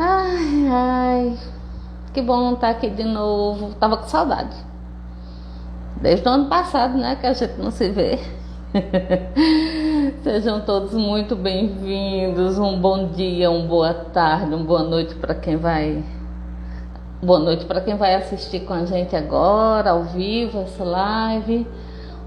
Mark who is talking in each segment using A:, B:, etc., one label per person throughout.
A: Ai, ai, que bom estar aqui de novo. Tava com saudade. Desde o ano passado, né, que a gente não se vê. Sejam todos muito bem-vindos. Um bom dia, uma boa tarde, uma boa noite para quem vai. Boa noite para quem vai assistir com a gente agora, ao vivo, essa live.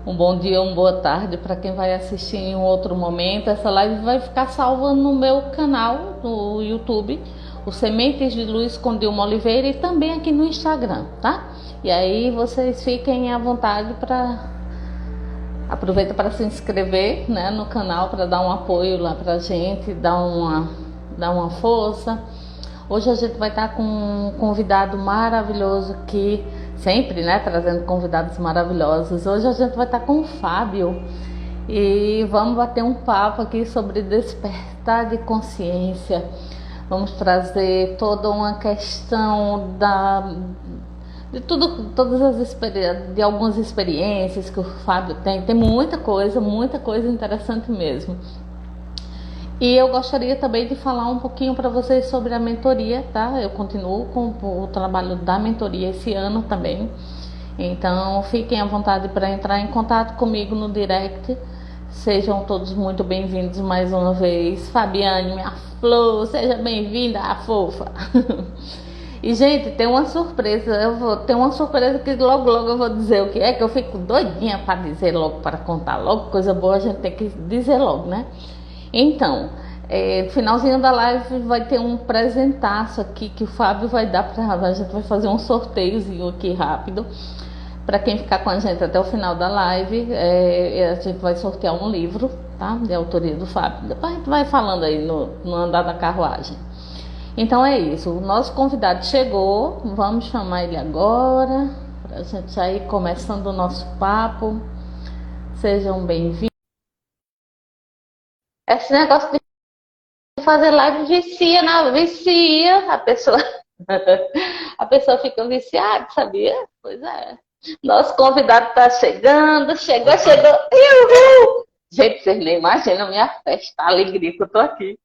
A: Um bom dia, uma boa tarde para quem vai assistir em um outro momento. Essa live vai ficar salva no meu canal no YouTube, o Sementes de Luz com Dilma Oliveira, e também aqui no Instagram, tá? E aí vocês fiquem à vontade para aproveita para se inscrever, né, no canal, para dar um apoio lá pra gente, dar uma força. Hoje a gente vai estar com um convidado maravilhoso aqui, sempre, né, trazendo convidados maravilhosos. Hoje a gente vai estar com o Fábio e vamos bater um papo aqui sobre despertar de consciência. Vamos trazer toda uma questão de tudo, de algumas experiências que o Fábio tem muita coisa interessante mesmo. E eu gostaria também de falar um pouquinho para vocês sobre a mentoria, tá? Eu continuo com o trabalho da mentoria esse ano também. Então, fiquem à vontade para entrar em contato comigo no direct. Sejam todos muito bem-vindos mais uma vez. Fabiane, minha flor, seja bem-vinda, a fofa. E, gente, tem uma surpresa. Ter uma surpresa que logo eu vou dizer o que é, que eu fico doidinha para dizer logo, para contar logo. Coisa boa a gente tem que dizer logo, né? Então, no finalzinho da live vai ter um presentaço aqui que o Fábio vai dar para a gente. Vai fazer um sorteiozinho aqui rápido para quem ficar com a gente até o final da live. A gente vai sortear um livro, tá? De autoria do Fábio. Depois a gente vai falando aí no andar da carruagem. Então é isso, o nosso convidado chegou, vamos chamar ele agora, para a gente já ir começando o nosso papo. Sejam bem-vindos. Esse negócio de fazer live vicia a pessoa. A pessoa fica viciada, sabia? Pois é. Nosso convidado está chegando, chegou. Uhul! Gente, vocês nem imaginam a minha festa, a alegria que eu tô aqui.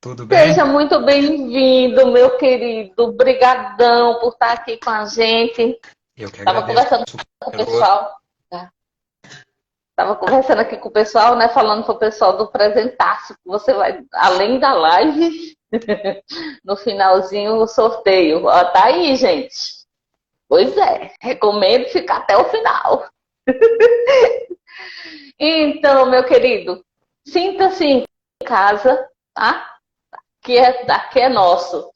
B: Tudo bem?
A: Seja muito bem-vindo, meu querido. Obrigadão por estar aqui com a gente.
B: Eu que
A: Estava
B: agradeço.
A: conversando com o pessoal. Estava conversando aqui com o pessoal, né? Falando para o pessoal do presentaço, que você vai, além da live, no finalzinho o sorteio. Ó, tá aí, gente. Pois é, recomendo ficar até o final. Então, meu querido, sinta-se em casa, tá? Aqui é nosso.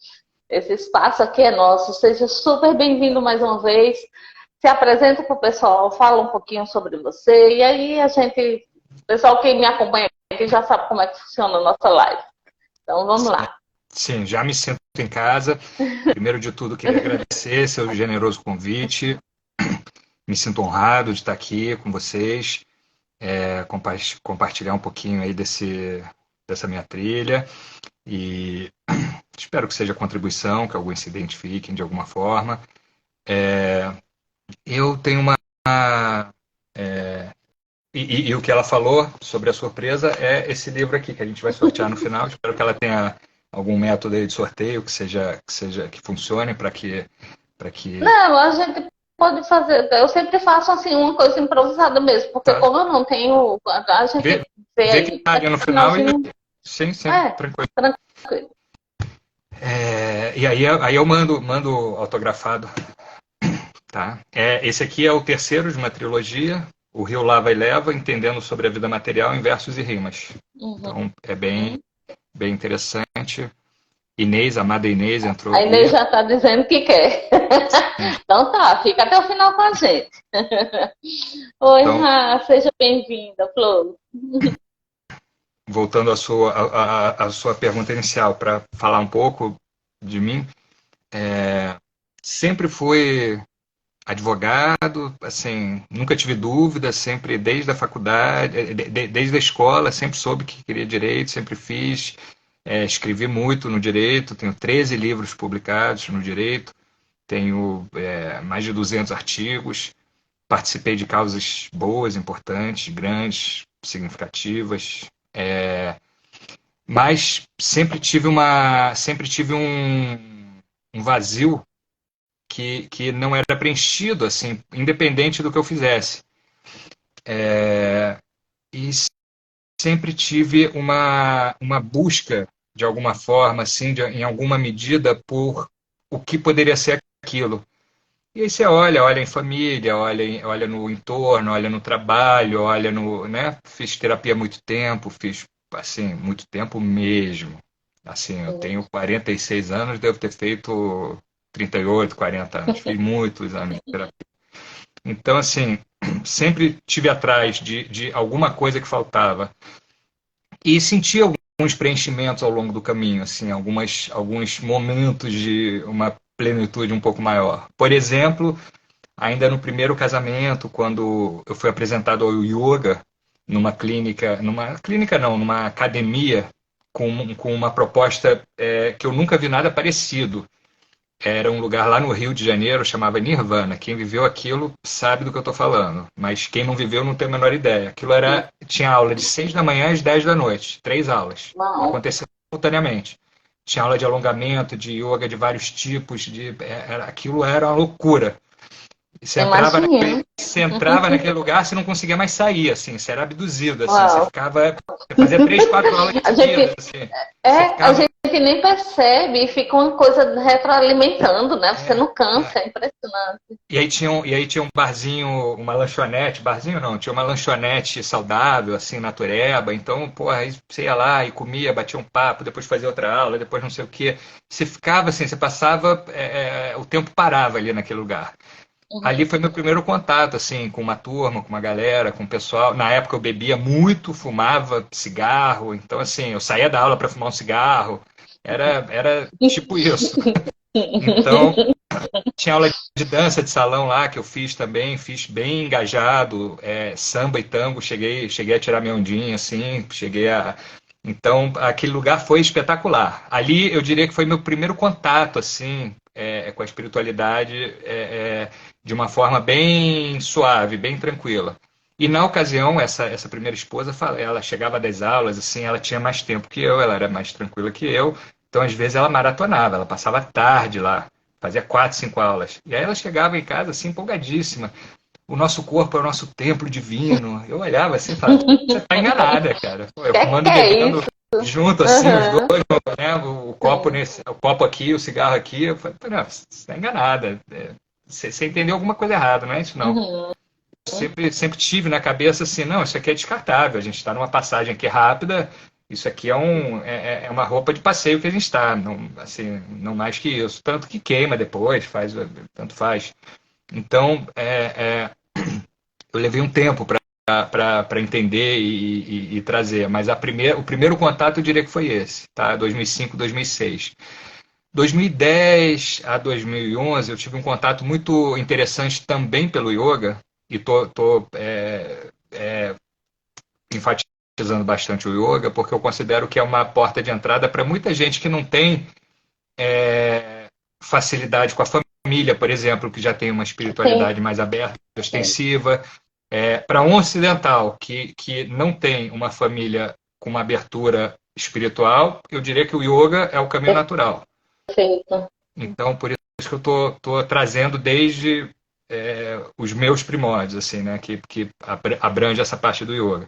A: Esse espaço aqui é nosso. Seja super bem-vindo mais uma vez. Se apresenta para o pessoal, fala um pouquinho sobre você. E aí o pessoal que me acompanha aqui já sabe como é que funciona a nossa live. Então vamos lá.
B: Sim, já me sinto em casa. Primeiro de tudo, queria agradecer seu generoso convite. Me sinto honrado de estar aqui com vocês, compartilhar um pouquinho aí dessa minha trilha. E espero que seja contribuição, que alguns se identifiquem de alguma forma. Eu tenho uma. E o que ela falou sobre a surpresa é esse livro aqui, que a gente vai sortear no final. Espero que ela tenha algum método aí de sorteio que funcione para que.
A: Não, a gente pode fazer. Eu sempre faço assim uma coisa improvisada mesmo, porque
B: Tá.
A: como eu não tenho. A gente vê
B: Vê que
A: aí.
B: tá ali no final e. Sim, tranquilo.
A: Tranquilo.
B: E aí eu mando autografado. Tá? Esse aqui é o terceiro de uma trilogia, O Rio Lava e Leva, entendendo sobre a vida material em versos e rimas.
A: Uhum.
B: Então é bem interessante. Inês, amada Inês, entrou
A: A
B: aqui.
A: Inês já está dizendo que quer. Então tá, fica até o final com a gente. Oi,
B: Então,
A: Rá, seja bem-vinda, Flor.
B: voltando à sua pergunta inicial, para falar um pouco de mim, sempre fui advogado, assim, nunca tive dúvida, sempre desde a faculdade, desde a escola, sempre soube que queria direito, sempre fiz, escrevi muito no direito, tenho 13 livros publicados no direito, tenho mais de 200 artigos, participei de causas boas, importantes, grandes, significativas, mas sempre tive um vazio que não era preenchido, assim, independente do que eu fizesse. E sempre tive uma busca, de alguma forma, assim, em alguma medida, por o que poderia ser aquilo. E aí você olha em família, olha no entorno, olha no trabalho, olha no, né? Fiz terapia há muito tempo, fiz, assim, muito tempo mesmo. Assim, eu tenho 46 anos, devo ter feito 38, 40 anos. Fiz muitos anos de terapia. Então, assim, sempre tive atrás de alguma coisa que faltava. E senti alguns preenchimentos ao longo do caminho, assim, alguns momentos de uma plenitude um pouco maior. Por exemplo, ainda no primeiro casamento, quando eu fui apresentado ao yoga, numa clínica não, numa academia, com uma proposta que eu nunca vi nada parecido. Era um lugar lá no Rio de Janeiro, chamava Nirvana. Quem viveu aquilo sabe do que eu estou falando, mas quem não viveu não tem a menor ideia. Tinha aula de 6 da manhã às 10 da noite, 3 aulas,
A: Uau.
B: acontecendo simultaneamente. Tinha aula de alongamento, de yoga de vários tipos, aquilo era uma loucura. E
A: Imagina.
B: você entrava naquele lugar, você não conseguia mais sair, assim, você era abduzido, assim,
A: Uau.
B: você fazia 3, 4 aulas
A: A
B: seguidas,
A: gente,
B: assim, você
A: a
B: ficava,
A: gente nem percebe e fica uma coisa retroalimentando, né? Você
B: é,
A: não cansa,
B: é,
A: é impressionante.
B: e aí tinha um barzinho, uma lanchonete, barzinho não, tinha uma lanchonete saudável, assim, natureba, então, porra, aí você ia lá e comia, batia um papo, depois fazia outra aula, depois não sei o quê, você ficava assim, você passava, o tempo parava ali naquele lugar. Ali
A: Uhum.
B: foi meu primeiro contato, assim, com uma turma, com uma galera, com o pessoal. Na época eu bebia muito, fumava cigarro, então, assim, eu saía da aula para fumar um cigarro. Era tipo isso. Então, tinha aula de dança de salão lá que eu fiz também, fiz bem engajado, samba e tango, cheguei a tirar minha ondinha, assim, Então, aquele lugar foi espetacular. Ali, eu diria que foi meu primeiro contato, assim, com a espiritualidade, de uma forma bem suave, bem tranquila. E na ocasião, essa primeira esposa, ela chegava das aulas, assim, ela tinha mais tempo que eu, ela era mais tranquila que eu, então às vezes ela maratonava, ela passava a tarde lá, fazia 4, 5 aulas. E aí ela chegava em casa assim, empolgadíssima. O nosso corpo é o nosso templo divino. Eu olhava assim e falava, você tá enganada, cara. Pô, eu
A: Que
B: fumando e
A: é
B: bebendo
A: isso?
B: junto assim, os
A: Aham.
B: dois, né?
A: Sim.
B: O copo aqui, o cigarro aqui. Eu falei, não, você tá enganada. Você entendeu alguma coisa errada, não é isso não.
A: Uhum.
B: Sempre tive na cabeça assim, não, isso aqui é descartável. A gente está numa passagem aqui rápida. Isso aqui é uma roupa de passeio que a gente está, não, assim, não mais que isso. Tanto que queima depois, tanto faz. Então, eu levei um tempo para entender e trazer, mas o primeiro contato eu diria que foi esse, tá? 2005, 2006. 2010 a 2011 eu tive um contato muito interessante também pelo yoga e tô enfatizando bastante o yoga porque eu considero que é uma porta de entrada para muita gente que não tem facilidade com a família, por exemplo, que já tem uma
A: Sim,
B: espiritualidade mais aberta,
A: sim.
B: extensiva. Para um ocidental que não tem uma família com uma abertura espiritual, eu diria que o yoga é o caminho natural.
A: Perfeito.
B: Então, por isso que eu estou trazendo desde os meus primórdios, assim, né, que abrange essa parte do yoga.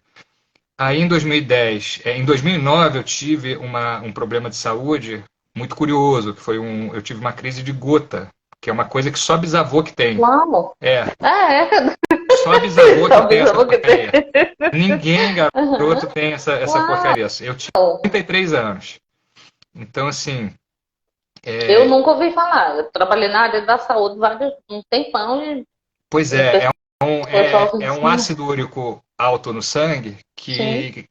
B: Aí em 2010, em 2009 eu tive um problema de saúde muito curioso, que foi eu tive uma crise de gota, que é uma coisa que só bisavô que tem.
A: Uau.
B: É,
A: Ah, é?
B: só bisavô que tem
A: Talvez eu
B: essa
A: vou ter.
B: porcaria. Ninguém, garoto,
A: Aham.
B: tem essa
A: Uau.
B: porcaria. Eu tinha 33 anos. Então, assim,
A: Eu nunca ouvi falar. Eu trabalhei na área da saúde um tempão e
B: pois
A: o pessoal
B: é um
A: assim,
B: ácido úrico alto no sangue
A: sim,
B: que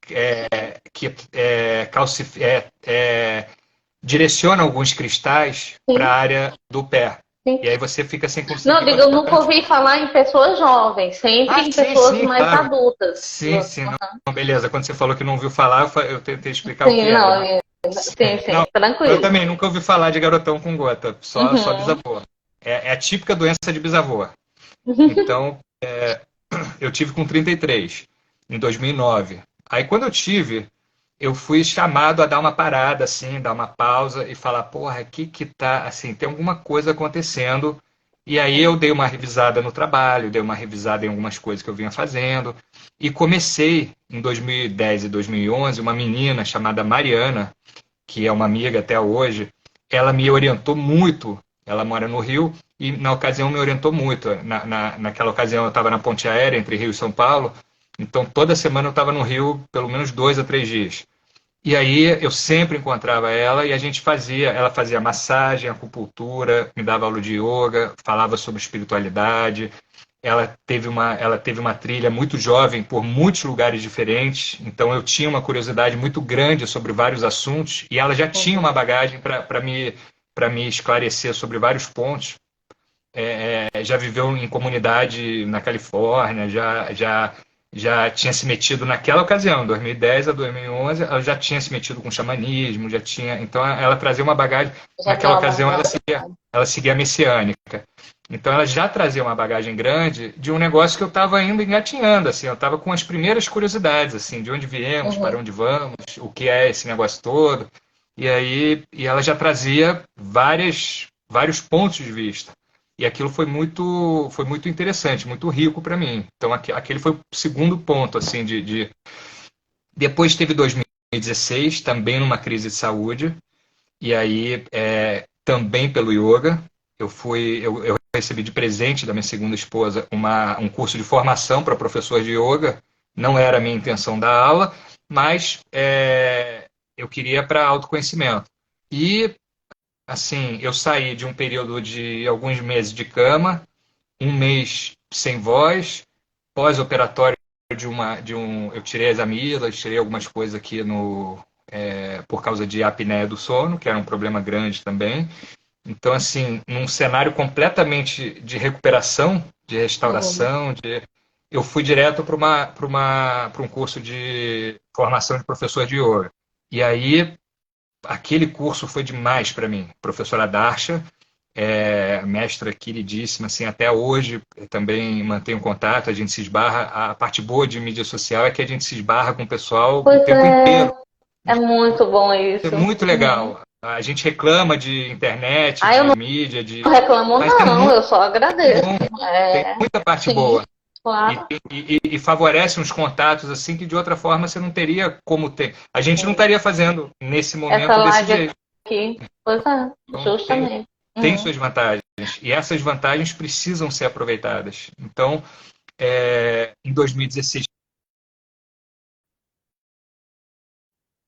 B: direciona alguns cristais para a
A: sim,
B: área do pé.
A: sim.
B: E aí você fica sem
A: Não,
B: conseguir
A: digo, eu nunca
B: constantemente.
A: ouvi falar em pessoas jovens, sempre
B: Ah,
A: em
B: sim,
A: pessoas
B: sim,
A: mais
B: claro.
A: adultas.
B: Sim, sim, não, beleza. Quando você falou que não ouviu falar, eu tentei explicar o que
A: Sim,
B: era.
A: não,
B: Mas,
A: sim, sim,
B: não, eu
A: tranquilo.
B: também nunca ouvi falar de garotão com gota, só
A: Uhum.
B: bisavô. É a típica doença de bisavô. Então, eu tive com 33, em 2009. Aí, quando eu tive, eu fui chamado a dar uma parada, assim, dar uma pausa e falar, porra, aqui que tá, assim, tem alguma coisa acontecendo. E aí eu dei uma revisada no trabalho, dei uma revisada em algumas coisas que eu vinha fazendo. E comecei, em 2010 e 2011, uma menina chamada Mariana, que é uma amiga até hoje, ela me orientou muito. Ela mora no Rio e, na ocasião, me orientou muito. Naquela ocasião, eu estava na ponte aérea entre Rio e São Paulo, então toda semana eu estava no Rio pelo menos 2 a 3 dias. E aí eu sempre encontrava ela e a gente fazia, ela fazia massagem, acupuntura, me dava aula de yoga, falava sobre espiritualidade. Ela teve uma trilha muito jovem por muitos lugares diferentes, então eu tinha uma curiosidade muito grande sobre vários assuntos e ela já tinha
A: Uhum.
B: uma bagagem para me esclarecer sobre vários pontos. Já viveu em comunidade na Califórnia, já tinha se metido naquela ocasião, 2010 a 2011, ela já tinha se metido com xamanismo, já tinha, então ela trazia uma bagagem,
A: Já tem
B: naquela
A: uma
B: ocasião
A: bagagem.
B: ela seguia a messiânica. Então ela já trazia uma bagagem grande de um negócio que eu estava ainda engatinhando, assim, eu estava com as primeiras curiosidades, assim, de onde viemos, para
A: Uhum.
B: onde vamos, o que é esse negócio todo. E ela já trazia vários pontos de vista. E aquilo foi muito interessante, muito rico para mim. Então, aquele foi o segundo ponto, assim, Depois teve 2016, também numa crise de saúde, e aí, também pelo yoga, eu recebi de presente da minha segunda esposa um curso de formação para professor de yoga. Não era a minha intenção da aula, mas eu queria para autoconhecimento. E assim, eu saí de um período de alguns meses de cama, um mês sem voz, pós-operatório eu tirei as amilas, tirei algumas coisas aqui por causa de apneia do sono, que era um problema grande também. Então, assim, num cenário completamente de recuperação, de
A: Uhum.
B: restauração, eu fui direto para um curso de formação de professor de yoga. E aí, aquele curso foi demais para mim. Professora Darsha, mestra queridíssima, assim, até hoje eu também mantenho contato, a gente se esbarra. A parte boa de mídia social é que a gente se esbarra com o pessoal o
A: Pois
B: tempo inteiro.
A: é muito bom
B: É
A: isso.
B: muito
A: Uhum.
B: legal. A gente reclama de internet,
A: Ah, eu
B: de
A: não
B: mídia,
A: reclamo,
B: mas tem
A: não,
B: muito
A: eu só agradeço.
B: bom, tem
A: É,
B: muita parte
A: sim,
B: boa. E,
A: claro.
B: e favorece uns contatos assim que de outra forma você não teria como ter. A gente não estaria fazendo nesse
A: Essa
B: momento desse
A: live
B: jeito.
A: aqui, pois é,
B: Então
A: justamente.
B: tem
A: Uhum.
B: suas vantagens. E essas vantagens precisam ser aproveitadas. Então, em 2016.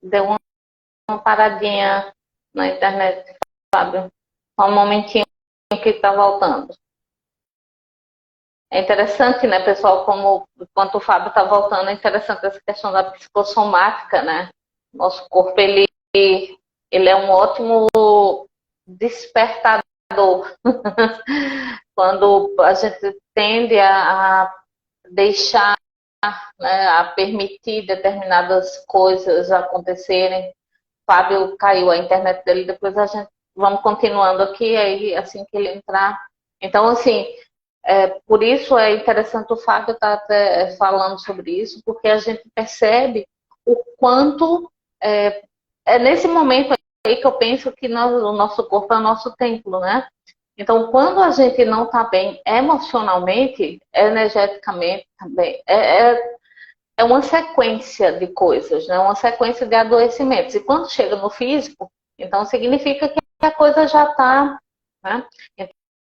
A: Deu uma paradinha na internet, Fábio. Só um momentinho que está voltando. É interessante, né, pessoal, como enquanto o Fábio está voltando, é interessante essa questão da psicossomática, né? Nosso corpo, ele é um ótimo despertador. Quando a gente tende a deixar, né, a permitir determinadas coisas acontecerem. Fábio caiu a internet dele, depois a gente vamos continuando aqui, aí assim que ele entrar. Então, assim, por isso é interessante o Fábio estar até falando sobre isso, porque a gente percebe o quanto é nesse momento aí que eu penso que o nosso corpo é o nosso templo, né? Então, quando a gente não está bem emocionalmente, energeticamente também, é uma sequência de coisas, né? Uma sequência de adoecimentos. E quando chega no físico, então significa que a coisa já está, né?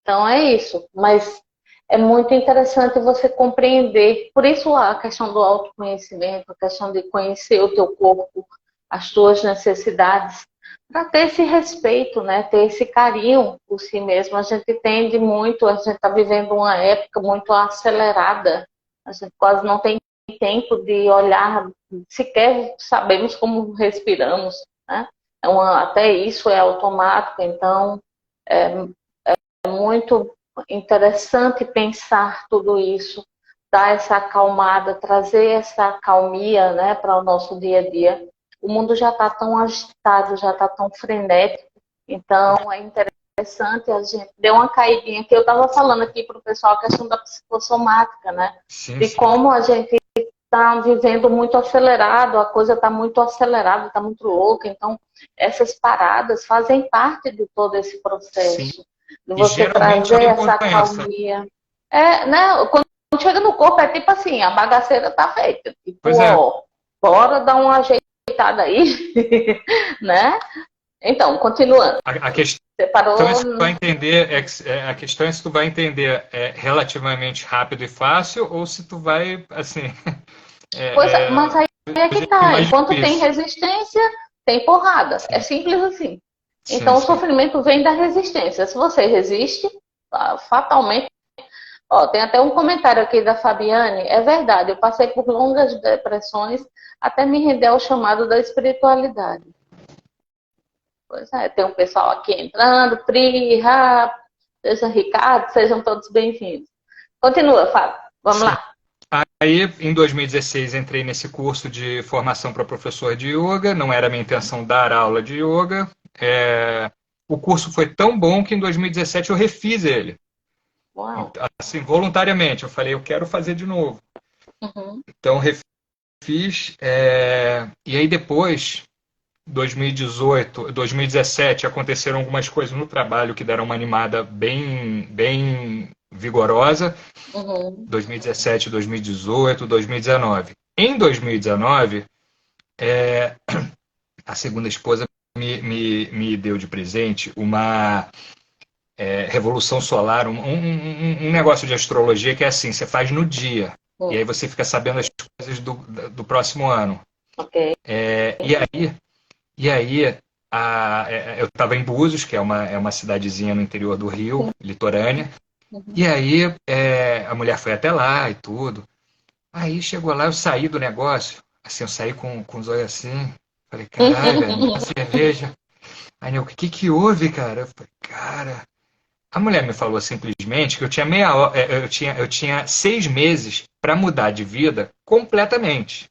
A: Então é isso. Mas é muito interessante você compreender. Por isso a questão do autoconhecimento, a questão de conhecer o teu corpo, as tuas necessidades, para ter esse respeito, né? Ter esse carinho por si mesmo. A gente tende muito, a gente está vivendo uma época muito acelerada. A gente quase não tem tempo de olhar, sequer sabemos como respiramos, né? Até isso é automático, então é muito interessante pensar tudo isso, dar essa acalmada, trazer essa calmia, né, para o nosso dia a dia. O mundo já está tão agitado, já está tão frenético, então é interessante a gente deu uma caidinha que eu estava falando aqui para o pessoal a questão da psicossomática, né?
B: Sim,
A: De
B: sim.
A: como a gente está vivendo muito acelerado, a coisa está muito acelerada, está muito louca. Então, essas paradas fazem parte de todo esse
B: Sim.
A: processo, de
B: E
A: você
B: geralmente
A: trazer
B: vem com
A: essa
B: doença.
A: calmia. Né? Quando chega no corpo, é tipo assim, a bagaceira tá feita. Tipo,
B: Pois é.
A: ó, bora dar uma ajeitada aí, né? Então, continuando.
B: A questão
A: Você parou.
B: é se tu vai entender, a questão é se tu vai entender relativamente rápido e fácil ou se tu vai, assim,
A: Pois é, mas aí é que
B: é
A: tá.
B: mais
A: Enquanto tem
B: difícil.
A: resistência, tem porrada. É
B: Sim,
A: simples assim.
B: sim,
A: Então, o
B: sim.
A: sofrimento vem da resistência. Se você resiste, fatalmente. Ó, tem até um comentário aqui da Fabiane. É verdade, eu passei por longas depressões até me render ao chamado da espiritualidade. Pois é, tem um pessoal aqui entrando, Pri, Rap, seja Ricardo, sejam todos bem-vindos. Continua, Fábio. Vamos
B: Sim.
A: lá.
B: Aí, em 2016, entrei nesse curso de formação para professor de yoga. Não era minha intenção dar aula de yoga. O curso foi tão bom que em 2017 eu refiz ele.
A: Uau.
B: Então, assim, voluntariamente. Eu falei, eu quero fazer de novo.
A: Uhum.
B: Então, refiz. E aí depois, 2018, 2017, aconteceram algumas coisas no trabalho que deram uma animada bem, bem vigorosa.
A: Uhum.
B: 2017, 2018, 2019. Em 2019, a segunda esposa me deu de presente uma revolução solar, um negócio de astrologia que é assim, você faz no dia. E aí você fica sabendo as coisas do próximo ano.
A: Ok.
B: E aí eu estava em Búzios, que é uma cidadezinha no interior do Rio, litorânea.
A: Uhum.
B: E aí a mulher foi até lá e tudo. Aí chegou lá, eu saí do negócio, assim, eu saí com os olhos assim, falei, caralho, velho, uma cerveja. Aí eu, o que que houve, cara? Eu falei, cara. A mulher me falou simplesmente que eu tinha eu tinha 6 meses para mudar de vida completamente.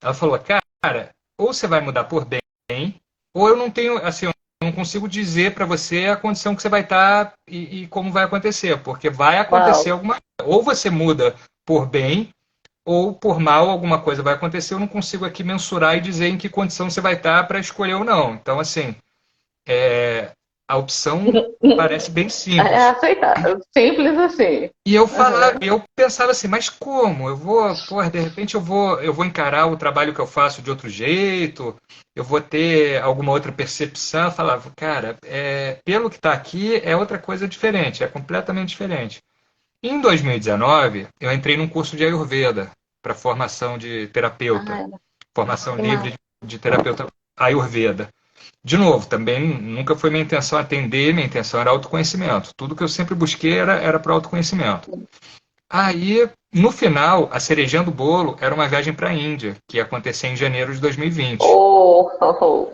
B: Ela falou, cara, ou você vai mudar por bem, ou eu não tenho, assim, eu não consigo dizer para você a condição que você vai estar e como vai acontecer, porque vai acontecer
A: Uau.
B: alguma coisa. Ou você muda por bem, ou por mal alguma coisa vai acontecer, eu não consigo aqui mensurar e dizer em que condição você vai estar para escolher ou não. Então, assim, a opção parece bem
A: É
B: simples.
A: aceitável. Simples assim.
B: E
A: Uhum.
B: eu pensava assim, mas como? Eu vou, porra, de repente eu vou encarar o trabalho que eu faço de outro jeito, eu vou ter alguma outra percepção. Eu falava, cara, pelo que está aqui é outra coisa diferente, é completamente diferente. Em 2019, eu entrei num curso de Ayurveda para formação de terapeuta,
A: Ai,
B: formação
A: que
B: livre
A: massa.
B: de terapeuta Ayurveda. De novo, também nunca foi minha intenção atender, minha intenção era autoconhecimento. Tudo que eu sempre busquei era para autoconhecimento. Aí, no final, a cerejinha do bolo era uma viagem para a Índia, que ia acontecer em janeiro de 2020.
A: Oh, oh, oh.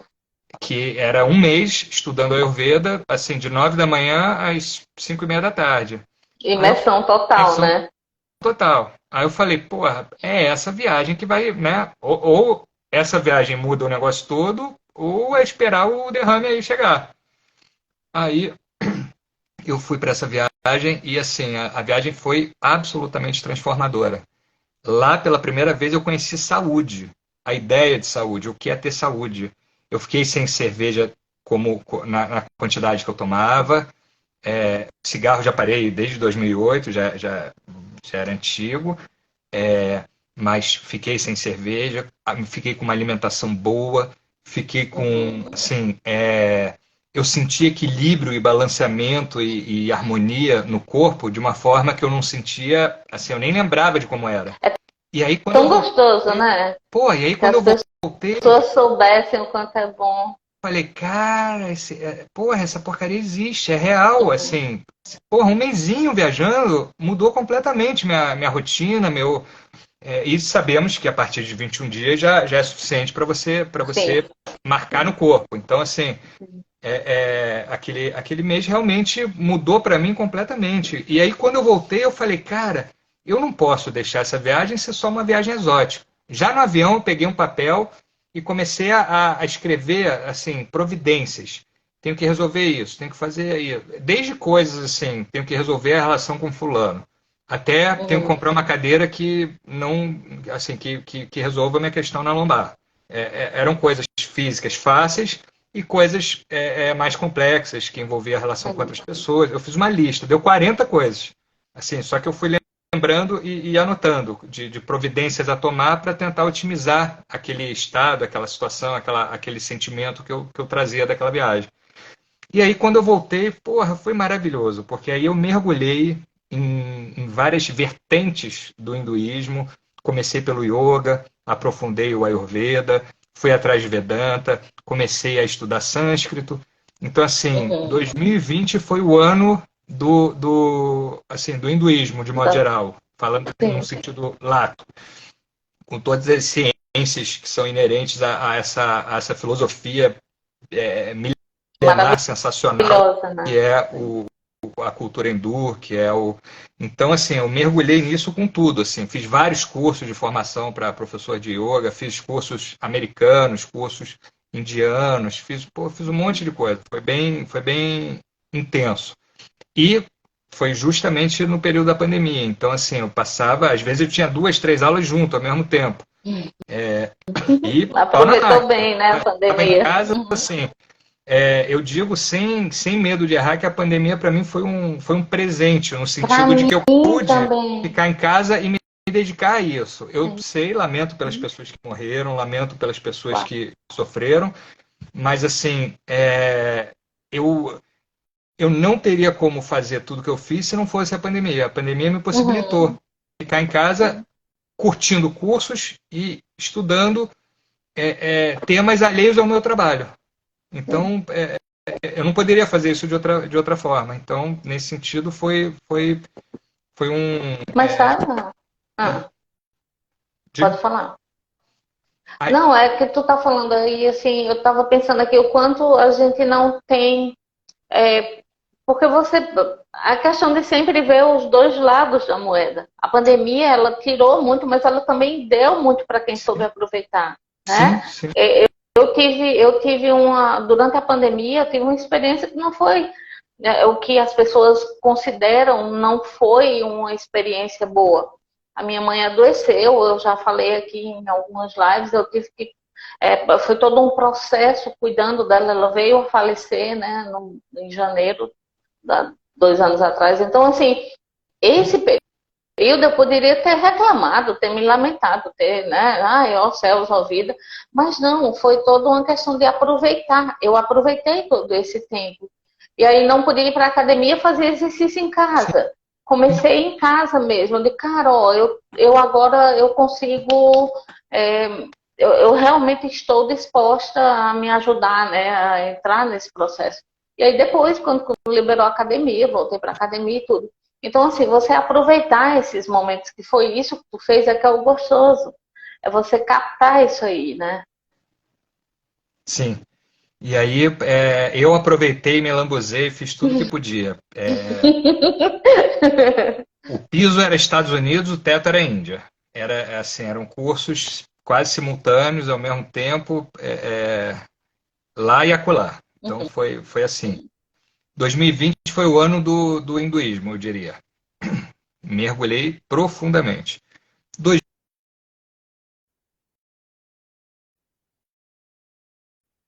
B: Que era um mês estudando Ayurveda, assim, de 9 da manhã às 5:30 da tarde. Aí eu
A: Imersão total,
B: imersão
A: né?
B: total. Aí eu falei, porra, é essa viagem que vai, né? Ou essa viagem muda o negócio todo, ou é esperar o derrame aí chegar. Aí eu fui para essa viagem e assim, a viagem foi absolutamente transformadora. Lá pela primeira vez eu conheci saúde, a ideia de saúde, o que é ter saúde. Eu fiquei sem cerveja como na quantidade que eu tomava. Cigarro já parei desde 2008, já era antigo, mas fiquei sem cerveja, fiquei com uma alimentação boa, fiquei com,
A: Uhum.
B: assim, eu senti equilíbrio e balanceamento e harmonia no corpo de uma forma que eu não sentia, assim, eu nem lembrava de como era. E aí quando eu
A: Tão gostoso,
B: voltei,
A: né?
B: e aí
A: Se
B: quando
A: as
B: eu voltei,
A: pessoas soubessem o quanto é bom.
B: falei, cara, essa porcaria existe, é real,
A: Uhum.
B: assim, porra, um mesinho viajando mudou completamente minha rotina, e sabemos que a partir de 21 dias já é suficiente para
A: Sim.
B: você marcar no corpo. Então, assim, aquele mês realmente mudou para mim completamente. E aí, quando eu voltei, eu falei, cara, eu não posso deixar essa viagem ser só uma viagem exótica. Já no avião, eu peguei um papel e comecei a escrever, assim, providências. Tenho que resolver isso, tenho que fazer isso. Desde coisas assim, tenho que resolver a relação com fulano. até tenho que
A: Uhum.
B: comprar uma cadeira que não, assim, que resolva a minha questão na lombar. Eram coisas físicas fáceis e coisas mais complexas, que envolvia a relação com outras pessoas. Eu fiz uma lista, deu 40 coisas. Assim, só que eu fui lembrando e anotando de providências a tomar para tentar otimizar aquele estado, aquela situação, aquele sentimento que eu trazia daquela viagem. E aí, quando eu voltei, porra, foi maravilhoso, porque aí eu mergulhei em várias vertentes do hinduísmo. Comecei pelo yoga, aprofundei o Ayurveda, fui atrás de Vedanta, comecei a estudar sânscrito. Então, assim,
A: Uhum.
B: 2020 foi o ano do hinduísmo, de modo
A: Da-
B: geral, falando num
A: Sim,
B: sentido lato, com todas as ciências que são inerentes a essa filosofia milenar, sensacional,
A: maravilhosa,
B: que
A: né?
B: é a cultura hindu, que é o. Então, assim, eu mergulhei nisso com tudo. Assim, fiz vários cursos de formação para professor de yoga, fiz cursos americanos, cursos indianos, fiz um monte de coisa. Foi bem intenso. E foi justamente no período da pandemia. Então, assim, eu passava, às vezes eu tinha 2, 3 aulas junto ao mesmo tempo. E pau na
A: Aproveitou
B: máquina.
A: bem, né, a
B: Estava em
A: pandemia.
B: casa,
A: Uhum.
B: assim, eu digo sem medo de errar que a pandemia para mim foi um presente, no
A: Para
B: sentido de
A: mim
B: que eu pude
A: também.
B: ficar em casa e me dedicar a isso. Eu sei, lamento pelas pessoas que morreram, lamento pelas pessoas
A: Claro.
B: que sofreram, mas assim, eu não teria como fazer tudo que eu fiz se não fosse a pandemia. A pandemia me possibilitou
A: Uhum.
B: ficar em casa curtindo cursos e estudando temas alheios ao meu trabalho. Então, eu não poderia fazer isso de outra forma. Então, nesse sentido, foi um.
A: Mas tá. Ah,
B: Digo,
A: pode falar.
B: ai,
A: Não, é que tu tá falando aí, assim, eu tava pensando aqui o quanto a gente não tem. Porque você. A questão de sempre ver os dois lados da moeda. A pandemia, ela tirou muito, mas ela também deu muito para quem soube
B: sim,
A: aproveitar, né?
B: sim, sim,
A: Eu tive uma. Durante a pandemia, eu tive uma experiência que não foi. O que as pessoas consideram não foi uma experiência boa. A minha mãe adoeceu, eu já falei aqui em algumas lives, eu tive que. Foi todo um processo cuidando dela, ela veio a falecer, né, em janeiro, 2 anos atrás. Então, assim, esse período eu poderia ter reclamado, ter me lamentado, ter, né, ai, ó céus, ó vida, mas não, foi toda uma questão de aproveitar. Eu aproveitei todo esse tempo. E aí não podia ir para a academia fazer exercício em casa.
B: sim,
A: Comecei em casa mesmo, de cara, ó, eu agora eu consigo, é, eu realmente estou disposta a me ajudar, né, a entrar nesse processo. E aí depois, quando liberou a academia, voltei para a academia e tudo. Então, assim, você aproveitar esses momentos, que foi isso que tu fez, é que é o gostoso. É você captar isso aí, né?
B: sim. E aí, eu aproveitei, me lambuzei, fiz tudo que podia. O piso era Estados Unidos, o teto era Índia. Assim, eram cursos quase simultâneos, ao mesmo tempo, lá e acolá. Então, foi assim. 2020 foi o ano do hinduísmo, eu diria. Mergulhei profundamente. Dois.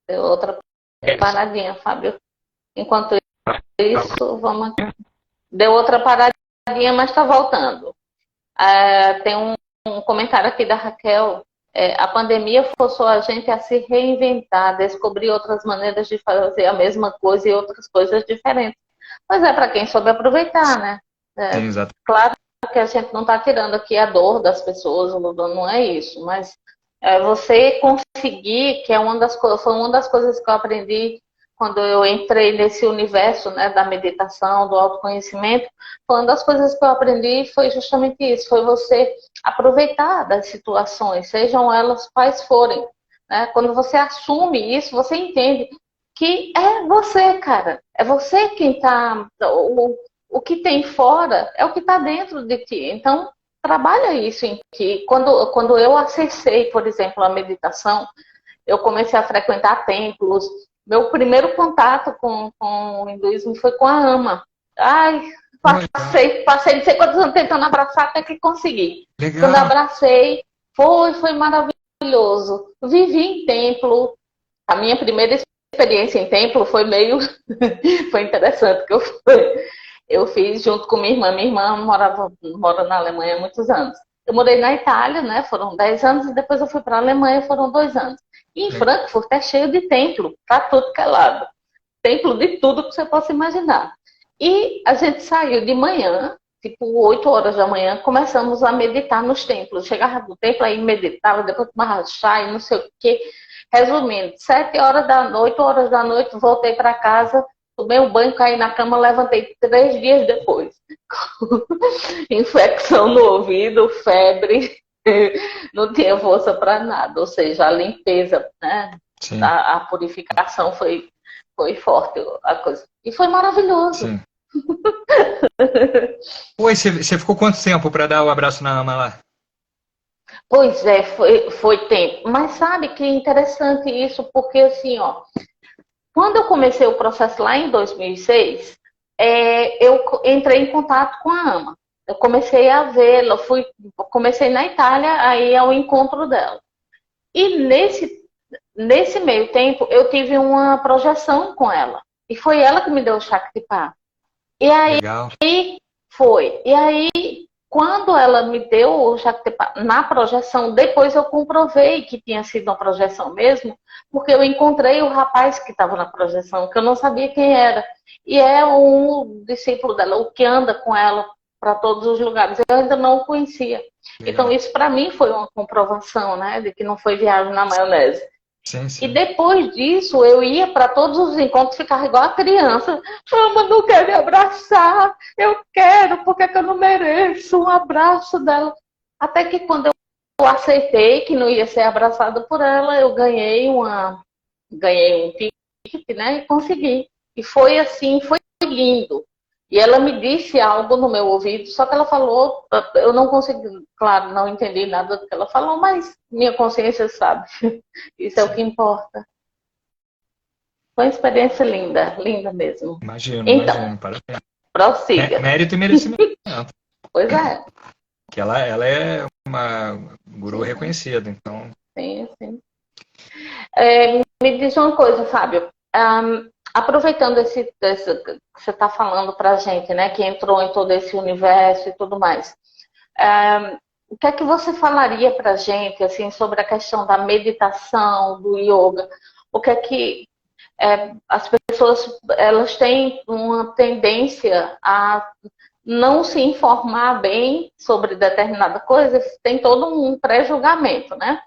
A: Deu outra paradinha, Fábio. Enquanto isso, vamos. Deu outra paradinha, mas está voltando. Tem um comentário aqui da Raquel. A pandemia forçou a gente a se reinventar, descobrir outras maneiras de fazer a mesma coisa e outras coisas diferentes. Mas é para quem soube aproveitar, né?
B: Sim,
A: É,
B: exato.
A: claro que a gente não está tirando aqui a dor das pessoas, não é isso, mas você conseguir, que foi uma das coisas que eu aprendi quando eu entrei nesse universo, né, da meditação, do autoconhecimento, foi uma das coisas que eu aprendi foi justamente isso, foi você aproveitar das situações, sejam elas quais forem, né? Quando você assume isso, você entende que é você, cara, é você quem está o que tem fora é o que está dentro de ti. Então, trabalha isso em ti. Quando eu acessei, por exemplo, a meditação, eu comecei a frequentar templos. Meu primeiro contato com o hinduísmo foi com a ama. Ai, Passei não sei quantos anos tentando abraçar até que consegui. Quando
B: Legal.
A: abracei, foi maravilhoso. Vivi em templo. A minha primeira experiência em templo foi meio. Foi interessante, que eu fiz junto com minha irmã. Minha irmã mora na Alemanha há muitos anos. Eu morei na Itália, né? Foram 10 anos, e depois eu fui para a Alemanha, foram 2 anos. E em Frankfurt é cheio de templo, para tudo que é lado. Templo de tudo que você possa imaginar. E a gente saiu de manhã, tipo 8 horas da manhã, começamos a meditar nos templos. Chegava do templo, aí meditava, depois tomava chá e não sei o quê. Resumindo, 7 horas da noite, 8 horas da noite, voltei para casa, tomei um banho, caí na cama, levantei 3 dias depois. Infecção no ouvido, febre, não tinha força para nada. Ou seja, a limpeza, né? A purificação foi forte a coisa. E foi maravilhoso.
B: Sim. Oi, você ficou quanto tempo para dar o abraço na ama lá?
A: Pois é, foi tempo. Mas sabe que é interessante isso, porque assim, ó, quando eu comecei o processo lá em 2006, eu entrei em contato com a ama. Eu comecei a vê-la, comecei na Itália, aí ao encontro dela. E nesse meio tempo, eu tive uma projeção com ela. E foi ela que me deu o Shaktipat. E aí,
B: Legal.
A: E aí, quando ela me deu o Shaktipat na projeção, depois eu comprovei que tinha sido uma projeção mesmo, porque eu encontrei o rapaz que estava na projeção, que eu não sabia quem era. E é um discípulo dela, o que anda com ela para todos os lugares. Eu ainda não o conhecia.
B: Legal.
A: Então, isso para mim foi uma comprovação, né, de que não foi viagem na maionese.
B: Sim, sim.
A: E depois disso, eu ia para todos os encontros, ficava igual a criança. Mas não quer me abraçar. Eu quero, porque é que eu não mereço um abraço dela. Até que quando eu aceitei que não ia ser abraçada por ela, eu ganhei um ticket, né? E consegui. E foi assim, foi lindo. E ela me disse algo no meu ouvido, só que ela falou, eu não consegui, claro, não entendi nada do que ela falou, mas minha consciência sabe. Isso é o que importa. Foi uma experiência linda, linda mesmo.
B: Imagino, parabéns.
A: Prossiga.
B: Mérito e merecimento.
A: Pois é.
B: Que ela é uma guru reconhecida, então.
A: Sim, sim. Me diz uma coisa, Fábio. Aproveitando esse que você está falando para a gente, né, que entrou em todo esse universo e tudo mais, o que é que você falaria para a gente assim, sobre a questão da meditação, do yoga? O que é que as pessoas elas têm uma tendência a não se informar bem sobre determinada coisa, tem todo um pré-julgamento, né?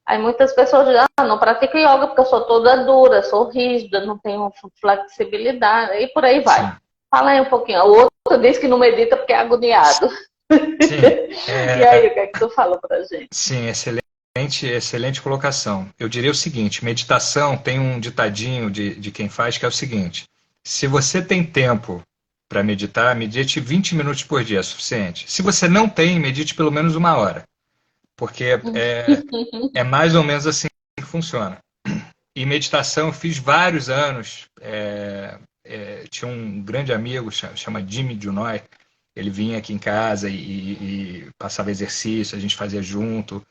A: Aí muitas pessoas dizem, não pratico yoga porque eu sou toda dura, sou rígida, não tenho flexibilidade, e por aí vai. Sim. Fala aí um pouquinho. O outro diz que não medita porque é agoniado. Sim. E aí, o que é que tu fala pra gente?
B: Sim, excelente colocação. Eu diria o seguinte, meditação tem um ditadinho de quem faz que é o seguinte, se você tem tempo para meditar, medite 20 minutos por dia, é suficiente. Se você não tem, medite pelo menos 1 hora. Porque é mais ou menos assim que funciona. E meditação eu fiz vários anos. Tinha um grande amigo, chama Jimmy Junoy. Ele vinha aqui em casa e passava exercício, a gente fazia junto.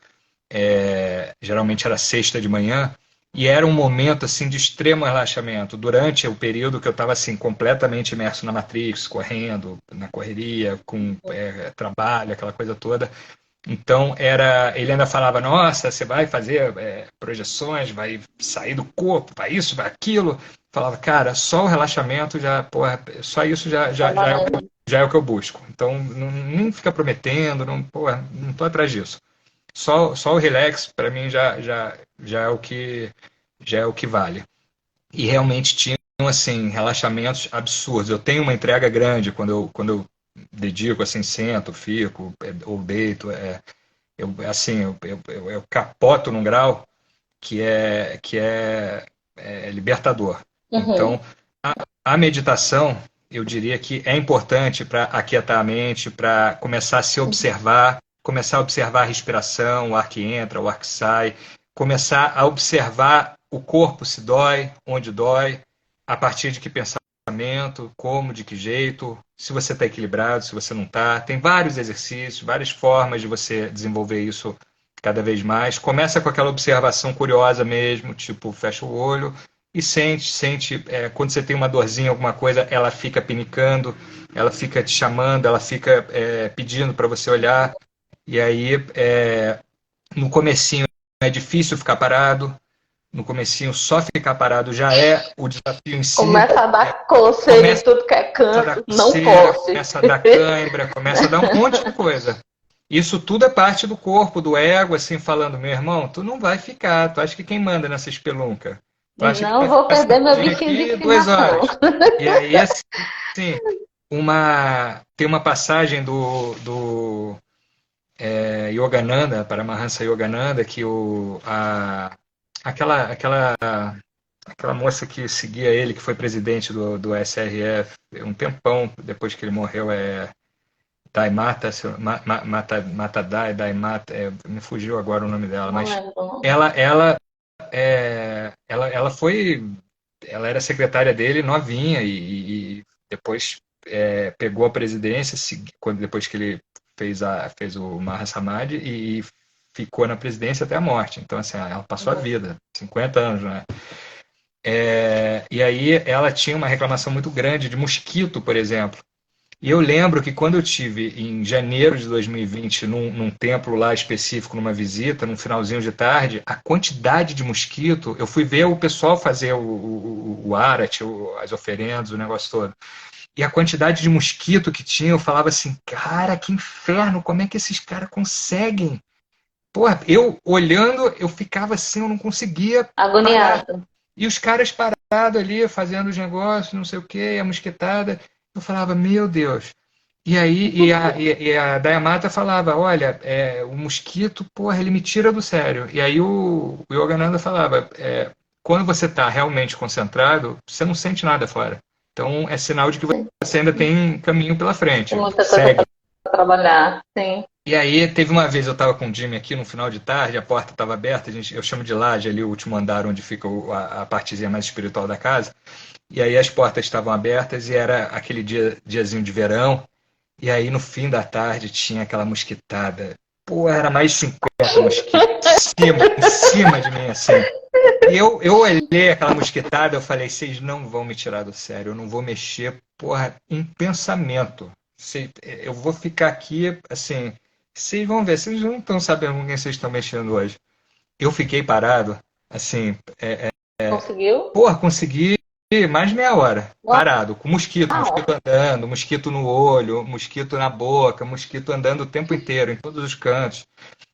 B: Geralmente era sexta de manhã. E era um momento assim, de extremo relaxamento. Durante o período que eu estava assim, completamente imerso na Matrix, correndo, na correria, com trabalho, aquela coisa toda. Então, ele ainda falava, nossa, você vai fazer projeções, vai sair do corpo, para isso, para aquilo. Falava, cara, só o relaxamento, só isso já é o que eu busco. Então, nem fica prometendo, não estou atrás disso. Só o relax, para mim, já é o que vale. E realmente tinham, assim, relaxamentos absurdos. Eu tenho uma entrega grande quando eu dedico, assim, sento, fico, ou deito, eu capoto num grau que é libertador. Uhum. Então, a meditação, eu diria que é importante para aquietar a mente, para começar a se observar, começar a observar a respiração, o ar que entra, o ar que sai, começar a observar o corpo se dói, onde dói, a partir de que pensamento, como, de que jeito, se você está equilibrado, se você não está. Tem vários exercícios, várias formas de você desenvolver isso cada vez mais. Começa com aquela observação curiosa mesmo, tipo, fecha o olho e sente, quando você tem uma dorzinha, alguma coisa, ela fica pinicando, ela fica te chamando, ela fica pedindo para você olhar. E aí, no comecinho é difícil ficar parado, no comecinho só ficar parado já é o desafio em si.
A: Começa a dar coceira em tudo que é canto, não posso.
B: Começa a dar cãibra, começa a dar um monte de coisa. Isso tudo é parte do corpo, do ego, assim, falando, meu irmão, tu não vai ficar, tu acha que quem manda nessa espelunca? Tu acha que
A: Não vou perder meu bichinho de
B: aqui 2
A: estimação.
B: horas. E aí, assim, tem uma passagem do Yogananda, Paramahansa Yogananda, que aquela moça que seguia ele, que foi presidente do SRF, um tempão depois que ele morreu, Daimata, Daimata, me fugiu agora o nome dela, mas ela foi, ela era secretária dele novinha e depois pegou a presidência depois que ele fez o Mahasamadhi e ficou na presidência até a morte. Então, assim, ela passou a vida, 50 anos, né? E aí ela tinha uma reclamação muito grande de mosquito, por exemplo. E eu lembro que quando eu tive em janeiro de 2020 num templo lá específico, numa visita, num finalzinho de tarde, a quantidade de mosquito, eu fui ver o pessoal fazer o arati, as oferendas, o negócio todo. E a quantidade de mosquito que tinha, eu falava assim, cara, que inferno, como é que esses caras conseguem? Porra, eu olhando, eu ficava assim, eu não conseguia
A: agoniado.
B: Parar. E os caras parados ali, fazendo os negócios, não sei o quê, a mosquitada. Eu falava, meu Deus. E aí, a Dayamata falava, olha, o mosquito, porra, ele me tira do sério. E aí o Yogananda falava, quando você está realmente concentrado, você não sente nada fora. Então é sinal de que você ainda tem caminho pela frente.
A: Tem muita coisa para trabalhar, sim.
B: E aí, teve uma vez, eu estava com o Jimmy aqui no final de tarde, a porta estava aberta, eu chamo de laje ali, o último andar onde fica a partezinha mais espiritual da casa, e aí as portas estavam abertas e era aquele diazinho de verão, e aí no fim da tarde tinha aquela mosquitada. Pô, era mais de 50 mosquitos em cima de mim, assim. E eu olhei aquela mosquitada, eu falei, vocês não vão me tirar do sério, eu não vou mexer, porra, em pensamento. Eu vou ficar aqui, assim... Vocês vão ver, vocês não estão sabendo com quem vocês estão mexendo hoje. Eu fiquei parado, assim...
A: Conseguiu?
B: Porra, consegui mais de meia hora, parado, com mosquito andando, mosquito no olho, mosquito na boca, mosquito andando o tempo inteiro, em todos os cantos.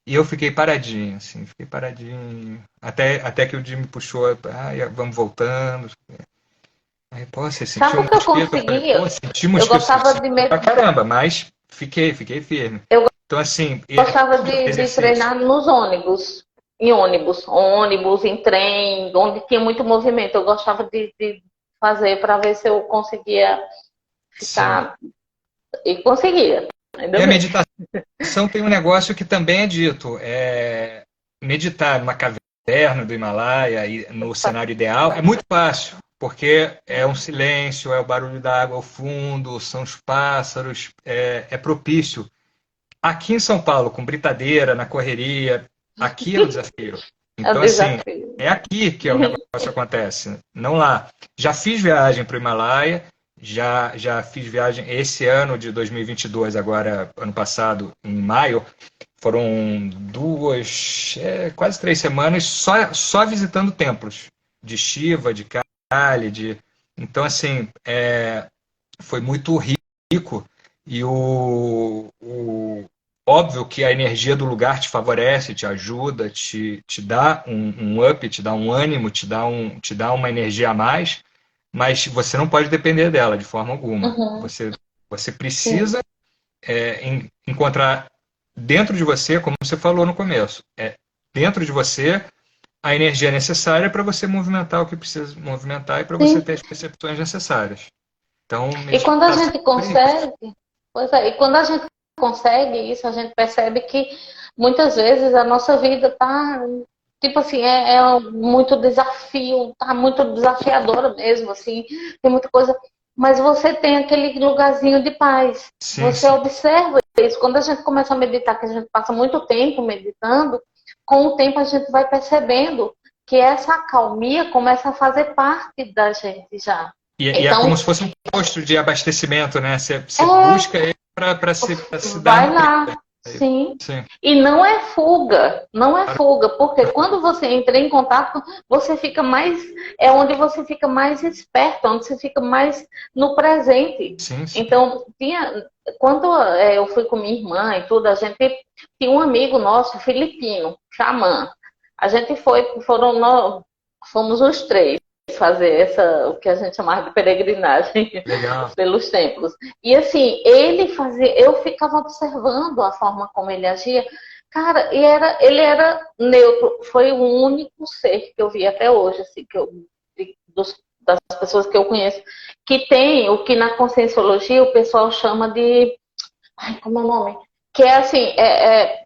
B: E eu fiquei paradinho, assim, até que o Jimmy puxou, vamos voltando. Aí, pô, você sentiu
A: Sabe o que eu consegui?
B: Eu senti mosquito.
A: Eu gostava de
B: pra caramba, mas fiquei firme. Então, assim,
A: gostava de treinar nos ônibus, em trem, onde tinha muito movimento. Eu gostava de fazer para ver se eu conseguia ficar. Sim. E conseguia.
B: E a meditação tem um negócio que também é dito: meditar numa caverna do Himalaia, no cenário ideal, é muito fácil. Porque é um silêncio, é o barulho da água ao fundo, são os pássaros, é propício. Aqui em São Paulo, com britadeira, na correria, aqui é o desafio. Então, assim, é aqui que o negócio acontece, não lá. Já fiz viagem para o Himalaia, já fiz viagem esse ano de 2022, agora, ano passado, em maio, foram quase 3 semanas só visitando templos de Shiva, de Kali, então, assim, foi muito rico. E óbvio que a energia do lugar te favorece, te ajuda, te dá um up, te dá um ânimo, te dá uma energia a mais, mas você não pode depender dela de forma alguma. Uhum. Você precisa encontrar dentro de você, como você falou no começo, dentro de você a energia necessária para você movimentar o que precisa movimentar e para você ter as percepções necessárias. Então,
A: e quando a gente consegue, e quando a gente consegue isso, a gente percebe que muitas vezes a nossa vida tá, tipo assim, muito desafio, tá muito desafiadora mesmo, assim, tem muita coisa, mas você tem aquele lugarzinho de paz.
B: Sim,
A: Você
B: sim.
A: observa isso. Quando a gente começa a meditar, que a gente passa muito tempo meditando, com o tempo a gente vai percebendo que essa acalmia começa a fazer parte da gente já.
B: E é como
A: Então,
B: se fosse um posto de abastecimento, né? Você
A: é,
B: busca ele para se dar
A: vai
B: nutrido.
A: lá, sim.
B: Sim,
A: E não é fuga, não é
B: claro.
A: fuga, porque quando você entra em contato, você fica mais, é onde você fica mais esperto, onde você fica mais no presente.
B: Sim, sim.
A: Então, quando eu fui com minha irmã e tudo, a gente tinha um amigo nosso, filipino, xamã. A gente fomos os três fazer o que a gente chamava de peregrinagem
B: Legal.
A: pelos templos. E assim, ele fazia, eu ficava observando a forma como ele agia, cara, ele era neutro, foi o único ser que eu vi até hoje, assim, das pessoas que eu conheço, que tem o que na conscienciologia o pessoal chama de, ai, como é o nome? Que é assim, é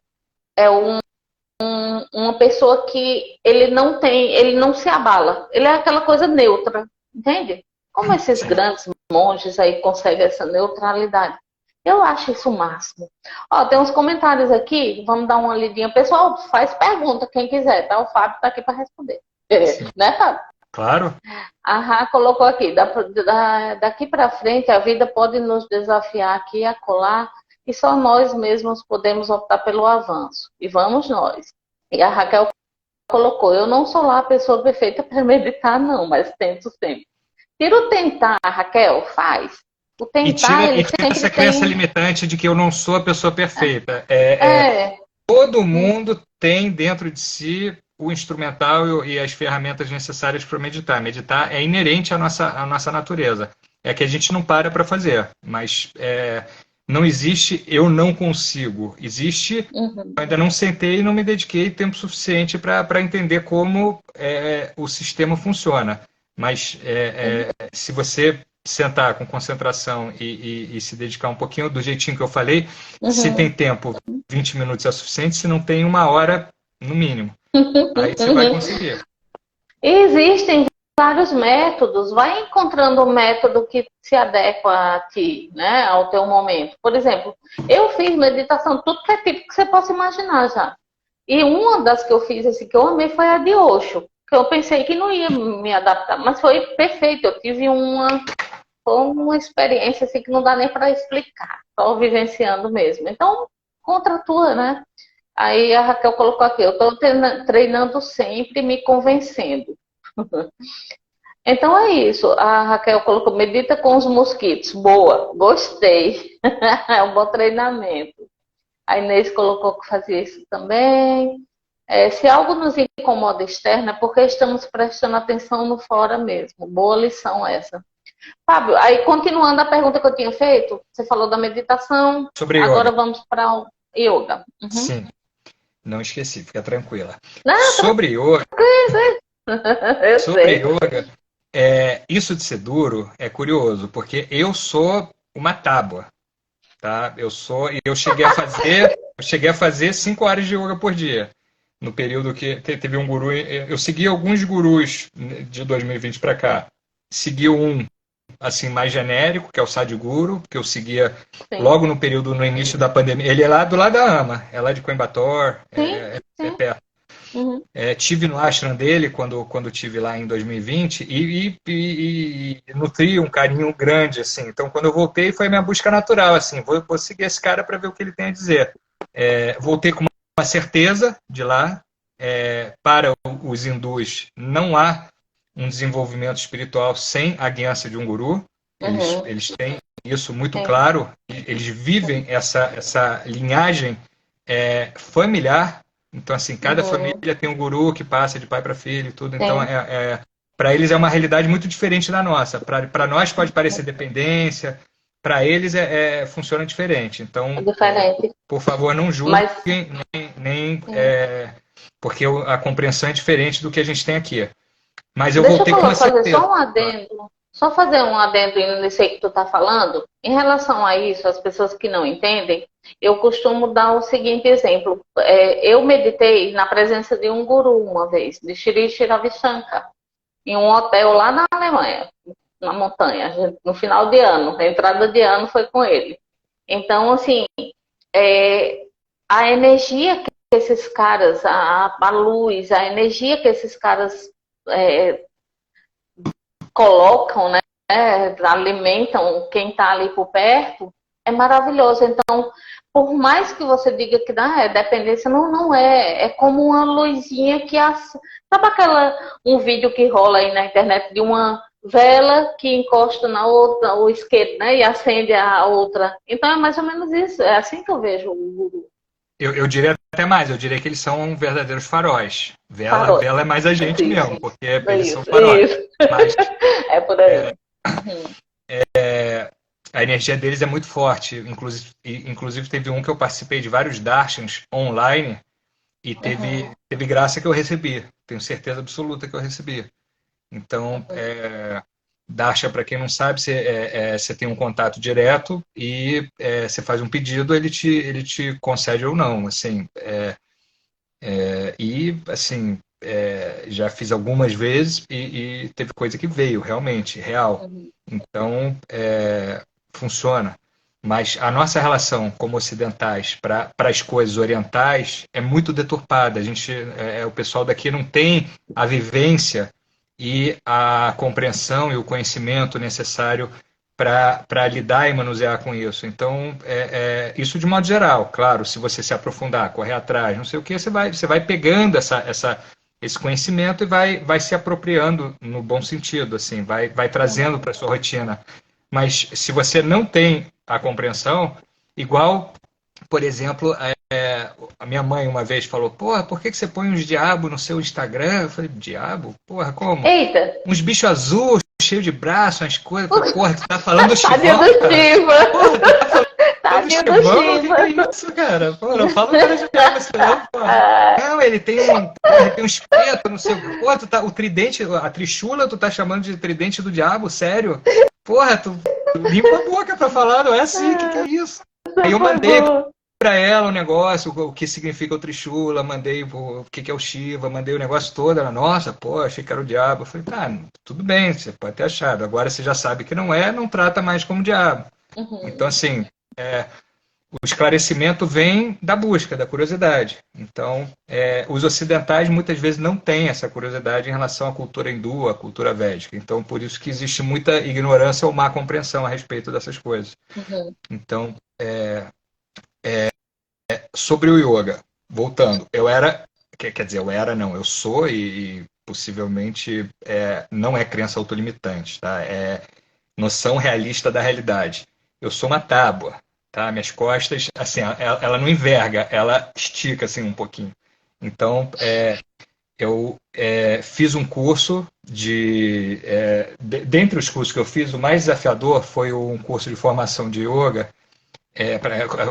A: uma pessoa que ele não se abala, ele é aquela coisa neutra, entende? Como esses
B: Sim.
A: grandes monges aí conseguem essa neutralidade. Eu acho isso o máximo. Ó, tem uns comentários aqui, vamos dar uma lidinha. Pessoal, faz pergunta, quem quiser, tá? O Fábio tá aqui para responder.
B: Sim.
A: Né, Fábio?
B: Claro.
A: A Rá colocou aqui, daqui para frente a vida pode nos desafiar aqui e acolá, e só nós mesmos podemos optar pelo avanço. E vamos nós. E a Raquel colocou, eu não sou lá a pessoa perfeita para meditar, não, mas tento sempre. Tira o tentar, Raquel, faz. O tentar,
B: E
A: ele
B: tira
A: sempre
B: essa crença
A: tem.
B: limitante de que eu não sou a pessoa perfeita.
A: É,
B: Todo mundo tem dentro de si o instrumental e as ferramentas necessárias para meditar. Meditar é inerente à nossa natureza. É que a gente não para fazer, mas não existe eu não consigo. Existe
A: uhum,
B: eu ainda não sentei e não me dediquei tempo suficiente para entender como o sistema funciona. Mas
A: uhum,
B: se você sentar com concentração e se dedicar um pouquinho do jeitinho que eu falei, se tem
A: uhum,
B: tempo, 20 minutos é suficiente, se não tem uma hora no mínimo. Aí você vai
A: uhum.
B: conseguir.
A: Existem vários métodos, vai encontrando o método que se adequa a ti, né, ao teu momento. Por exemplo, eu fiz meditação, tudo que é tipo que você possa imaginar já. E uma das que eu fiz, assim, que eu amei foi a de Osho, que eu pensei que não ia me adaptar, mas foi perfeito. Eu tive foi uma experiência assim que não dá nem para explicar, só vivenciando mesmo. Então, contra a tua, né? Aí a Raquel colocou aqui, eu estou treinando sempre, me convencendo. Então é isso. A Raquel colocou, medita com os mosquitos. Boa, gostei. É um bom treinamento. A Inês colocou que fazia isso também. Se algo nos incomoda externo, é porque estamos prestando atenção no fora mesmo. Boa lição essa. Fábio, aí continuando a pergunta que eu tinha feito, você falou da meditação,
B: Sobre
A: agora
B: yoga.
A: vamos para o yoga. Uhum.
B: Sim, não esqueci, fica tranquila.
A: Não,
B: Sobre yoga,
A: eu
B: sobre
A: sei.
B: yoga, isso de ser duro é curioso, porque eu sou uma tábua. Tá? Eu cheguei a fazer 5 horas de yoga por dia. No período que teve um guru, eu segui alguns gurus de 2020 para cá. Segui um assim mais genérico, que é o Sadhguru, que eu seguia
A: Sim,
B: logo no período no início da pandemia. Ele é lá do lado da AMA, é lá de Coimbatore,
A: sim,
B: é
A: sim.
B: perto.
A: Uhum.
B: Tive no ashram dele quando tive lá em 2020 e nutri um carinho grande assim. Então quando eu voltei foi minha busca natural assim, vou seguir esse cara para ver o que ele tem a dizer. Voltei com uma certeza de lá. Para os hindus não há um desenvolvimento espiritual sem a guiança de um guru.
A: Uhum.
B: Eles têm isso muito
A: Sim,
B: claro. Eles vivem essa linhagem familiar. Então, assim, cada
A: uhum.
B: família tem um guru que passa de pai para filho e tudo. Então,
A: Sim,
B: para eles é uma realidade muito diferente da nossa. Para nós pode parecer dependência, para eles funciona diferente.
A: é
B: Então,
A: diferente.
B: por favor, não julguem,
A: Mas
B: nem
A: sim.
B: porque a compreensão é diferente do que a gente tem aqui. Mas eu
A: Deixa eu
B: voltei com uma
A: fazer
B: certeza.
A: só um adendo. Só fazer um adendo nisso aí que tu tá falando. Em relação a isso, as pessoas que não entendem, eu costumo dar o seguinte exemplo. Eu meditei na presença de um guru uma vez, de Shri Ravi Shankar, em um hotel lá na Alemanha. na montanha. No final de ano, a entrada de ano foi com ele. Então, assim, é, a energia que esses caras, a luz, a energia que esses caras é, colocam, né, alimentam quem está ali por perto, é maravilhoso. Então, por mais que você diga que não é dependência, não é. É como uma luzinha que... Sabe um vídeo que rola aí na internet de uma vela que encosta na outra, o isqueiro, né, e acende a outra. Então, é mais ou menos isso. É assim que eu vejo o guru.
B: Eu diria até mais, eu diria que eles são verdadeiros faróis. Vela,
A: Farol.
B: vela é mais a gente
A: Isso,
B: mesmo, porque eles são
A: isso,
B: faróis.
A: isso.
B: Mas
A: É por aí. Uhum.
B: a energia deles é muito forte. Inclusive teve um que eu participei de vários darshans online e
A: Uhum.
B: teve graça que eu recebi. Tenho certeza absoluta que eu recebi. Então, Darshan, para quem não sabe, você tem um contato direto e você faz um pedido, ele te concede ou não. Assim, assim, já fiz algumas vezes e teve coisa que veio, realmente, real.
A: Uhum.
B: Então, funciona. Mas a nossa relação como ocidentais para as coisas orientais é muito deturpada. O pessoal daqui não tem a vivência e a compreensão e o conhecimento necessário para lidar e manusear com isso. Então, isso de modo geral, claro, se você se aprofundar, correr atrás, não sei o que, você vai pegando esse conhecimento e vai se apropriando no bom sentido, assim, vai trazendo para a sua rotina. Mas se você não tem a compreensão, igual, por exemplo, a minha mãe uma vez falou, porra, por que você põe uns diabos no seu Instagram? Eu falei, diabo? Porra, como?
A: Eita!
B: Uns bichos azuis, cheio de braço, umas coisas. Eu falei, porra, tu tá falando do
A: Tadinho
B: Chivão,
A: do
B: cara?
A: Shiva!
B: Porra, tu tá falando do
A: Tadinho do
B: Chivão? O que
A: Shiva!
B: é isso, cara? Pô, não fala o cara de diabo assim, não, porra. Não, ele tem um espeto, não sei o que. Porra, o tridente, a trichula, tu tá chamando de tridente do diabo, sério? Porra, tu limpa a boca pra falar, não é assim, o que é isso? Aí eu
A: Foi
B: mandei
A: bom.
B: para ela o negócio, o que significa o Trishula, mandei o que é o Shiva, mandei o negócio todo. Ela, nossa, pô, achei que era o diabo. Eu falei, tá, tudo bem, você pode ter achado. Agora você já sabe que não é, não trata mais como diabo. Então,
A: Uhum.
B: assim, o esclarecimento vem da busca, da curiosidade. Então, os ocidentais muitas vezes não têm essa curiosidade em relação à cultura hindu, à cultura védica. Então, por isso que existe muita ignorância ou má compreensão a respeito dessas coisas.
A: Uhum.
B: Então, sobre o yoga, voltando, quer dizer, eu era, não, eu sou e possivelmente não é crença autolimitante, tá? É noção realista da realidade. Eu sou uma tábua, tá? Minhas costas, assim, ela não enverga, ela estica assim um pouquinho. Então, eu fiz um curso dentre os cursos que eu fiz, o mais desafiador foi um curso de formação de yoga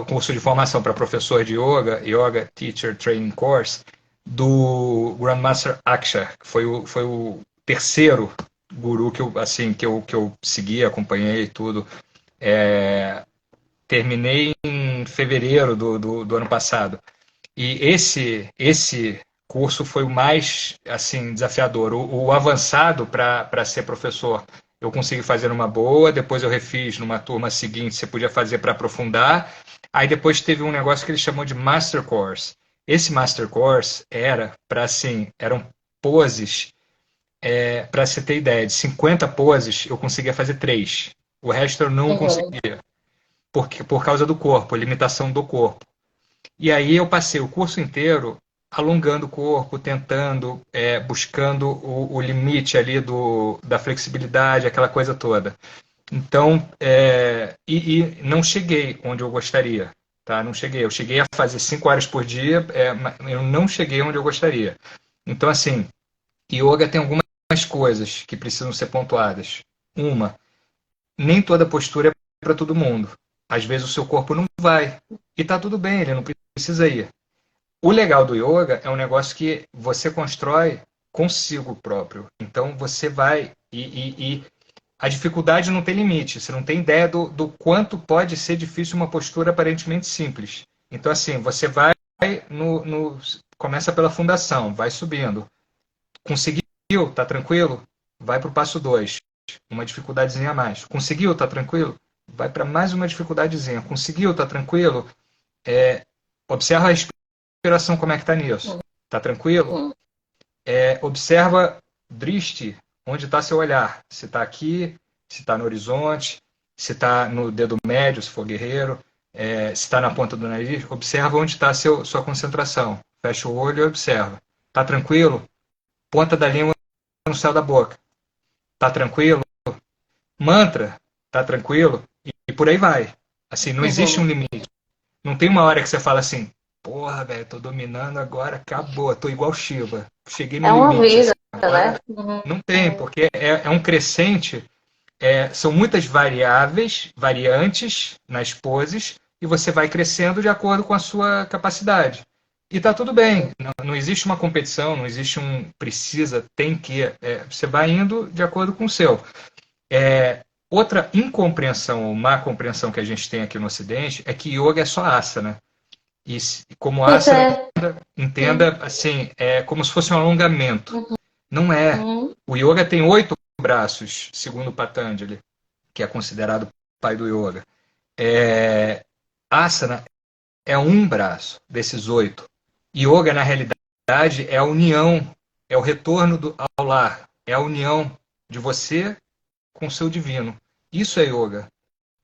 B: curso de formação para professor de Yoga Teacher Training Course, do Grandmaster Akshar, que foi o terceiro guru que eu segui, acompanhei e tudo. Terminei em fevereiro do ano passado. E esse curso foi o mais assim desafiador. O avançado para ser professor eu consegui fazer numa boa, depois eu refiz numa turma seguinte, você podia fazer para aprofundar. Aí depois teve um negócio que ele chamou de Master Course. Esse Master Course era para assim, eram poses, para você ter ideia, de 50 poses eu conseguia fazer 3. O resto eu não
A: Uhum.
B: conseguia, por causa do corpo, limitação do corpo. E aí eu passei o curso inteiro alongando o corpo, tentando, buscando o limite ali da flexibilidade, aquela coisa toda. Então, e não cheguei onde eu gostaria, tá? Não cheguei. Eu cheguei a fazer 5 horas por dia, mas eu não cheguei onde eu gostaria. Então, assim, yoga tem algumas coisas que precisam ser pontuadas. Uma, nem toda postura é para todo mundo. Às vezes o seu corpo não vai. E tá tudo bem, ele não precisa ir. O legal do yoga é um negócio que você constrói consigo próprio. Então você vai e a dificuldade não tem limite. Você não tem ideia do quanto pode ser difícil uma postura aparentemente simples. Então assim, você vai começa pela fundação, vai subindo. Conseguiu? Tá tranquilo? Vai para o passo 2. uma dificuldadezinha a mais. Conseguiu? Tá tranquilo? Vai para mais uma dificuldadezinha. Conseguiu? Tá tranquilo? Observa a respiração, como é que tá nisso. Tá tranquilo? Observa driste, onde está seu olhar. Se está aqui, se está no horizonte, se está no dedo médio, se for guerreiro, se está na ponta do nariz. Observa onde está sua concentração. Fecha o olho e observa. Tá tranquilo? Ponta da língua no céu da boca. Tá tranquilo? Mantra. Tá tranquilo? E por aí vai. Assim, não existe um limite. Não tem uma hora que você fala assim, porra, velho, tô dominando agora, acabou, tô igual Shiva. Cheguei no
A: É uma
B: limite.
A: vida,
B: Assim,
A: né?
B: não tem, porque é um crescente, são muitas variantes nas poses, e você vai crescendo de acordo com a sua capacidade. E tá tudo bem, não existe uma competição, não existe um precisa, tem que. Você vai indo de acordo com o seu. Outra incompreensão ou má compreensão que a gente tem aqui no Ocidente é que yoga é só asana. E como
A: Pois
B: asana,
A: é.
B: entenda assim, é como se fosse um alongamento. Não é. O yoga tem 8 braços, segundo Patanjali, que é considerado o pai do yoga. Asana é um braço desses 8. Yoga, na realidade, é a união, é o retorno ao lar, é a união de você com o seu divino. Isso é yoga.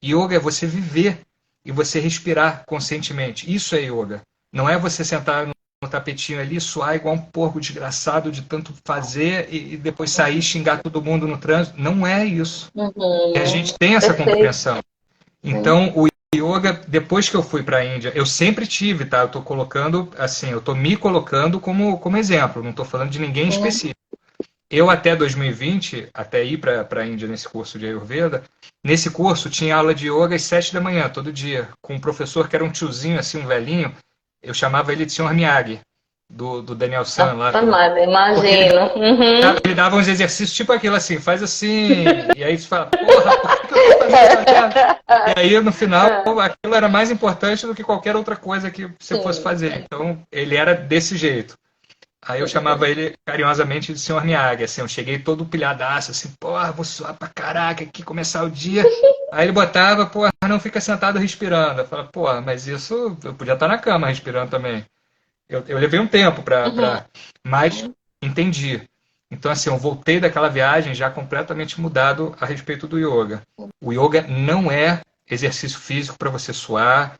B: Yoga é você viver e você respirar conscientemente. Isso é yoga. Não é você sentar no tapetinho ali, suar igual um porco desgraçado de tanto fazer e depois sair e xingar todo mundo no trânsito. Não é isso. E a gente tem essa compreensão. Então, o yoga, depois que eu fui para a Índia, eu sempre tive, tá? Eu estou colocando, assim, eu estou me colocando como exemplo. Não estou falando de ninguém específico. Eu até 2020, até ir para a Índia nesse curso de Ayurveda, nesse curso tinha aula de yoga às 7 da manhã, todo dia, com um professor que era um tiozinho, assim, um velhinho. Eu chamava ele de Sr. Miyagi, do Daniel San lá.
A: Imagino.
B: Ele dava uns exercícios tipo aquilo assim, faz assim, e aí você fala, porra, por que eu tô fazendo isso? E aí no final, aquilo era mais importante do que qualquer outra coisa que você fosse fazer. Então, ele era desse jeito. Aí eu chamava ele carinhosamente de Sr. Miyagi, assim, eu cheguei todo pilhadaço, assim, porra, vou suar pra caraca aqui, começar o dia. Aí ele botava, porra, não fica sentado respirando. Eu falava, porra, mas isso, eu podia estar na cama respirando também. Eu levei um tempo mas entendi. Então, assim, eu voltei daquela viagem já completamente mudado a respeito do yoga. O yoga não é exercício físico para você suar.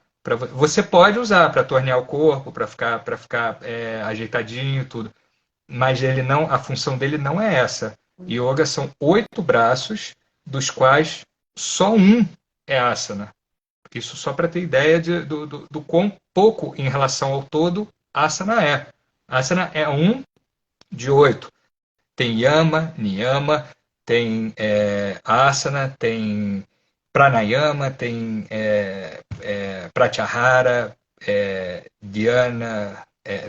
B: Você pode usar para tornear o corpo, para ficar ajeitadinho e tudo. Mas a função dele não é essa. Yoga são 8 braços, dos quais só um é asana. Isso só para ter ideia do quão pouco em relação ao todo asana é. Asana é um de 8. Tem yama, niyama, tem asana, tem pranayama, tem pratyahara, dhyana,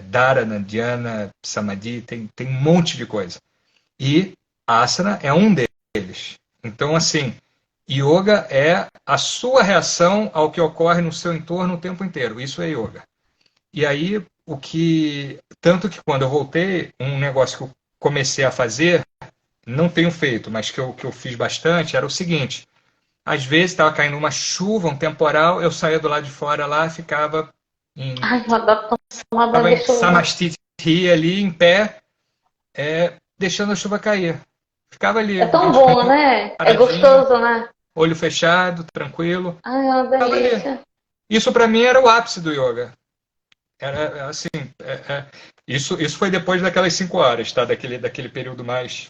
B: dharana, dhyana, samadhi, tem um monte de coisa. E asana é um deles. Então, assim, yoga é a sua reação ao que ocorre no seu entorno o tempo inteiro. Isso é yoga. E aí, tanto que quando eu voltei, um negócio que eu comecei a fazer, não tenho feito, mas que eu fiz bastante, era o seguinte: às vezes estava caindo uma chuva, um temporal, eu saía do lado de fora lá, ficava em samastiti ali, em pé, deixando a chuva cair. Ficava ali.
A: É tão bom, né? É gostoso, né?
B: Olho fechado, tranquilo.
A: Ai, é uma delícia.
B: Isso para mim era o ápice do yoga. Era assim, isso foi depois daquelas 5 horas, tá? Daquele período mais.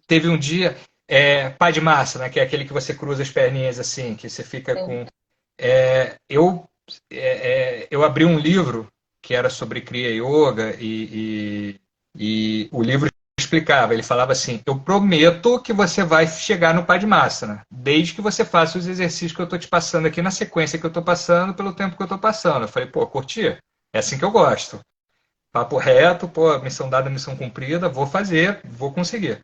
B: Teve um dia, Padmasana, que é aquele que você cruza as perninhas assim, que você fica com. Eu abri um livro que era sobre Kriya Yoga e o livro explicava, ele falava assim: eu prometo que você vai chegar no Padmasana, desde que você faça os exercícios que eu estou te passando aqui na sequência que eu estou passando, pelo tempo que eu estou passando. Eu falei, pô, curti? É assim que eu gosto. Papo reto, pô, missão dada, missão cumprida, vou fazer, vou conseguir.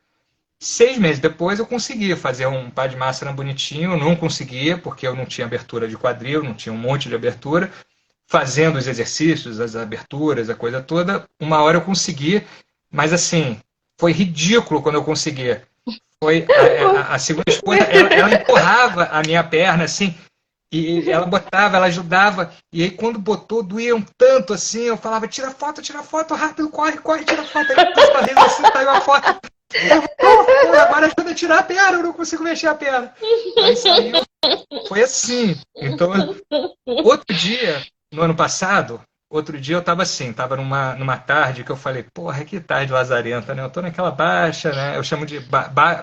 B: 6 meses depois eu consegui fazer um Padmasana bonitinho, eu não conseguia, porque eu não tinha abertura de quadril, não tinha um monte de abertura. Fazendo os exercícios, as aberturas, a coisa toda, uma hora eu consegui, mas assim, foi ridículo quando eu consegui. Foi a segunda esposa, ela empurrava a minha perna, assim, e ela botava, ela ajudava, e aí quando botou, doía um tanto, assim, eu falava, tira foto, rápido, corre, corre, tira foto, aí eu fazendo assim, saiu a foto. Pô, agora ajuda a tirar a perna, eu não consigo mexer a perna. Aí saiu, foi assim. Então, outro dia, no ano passado, outro dia eu tava assim, tava numa tarde que eu falei, porra, que tarde lazarenta, né? Eu tô naquela baixa, né? Eu chamo de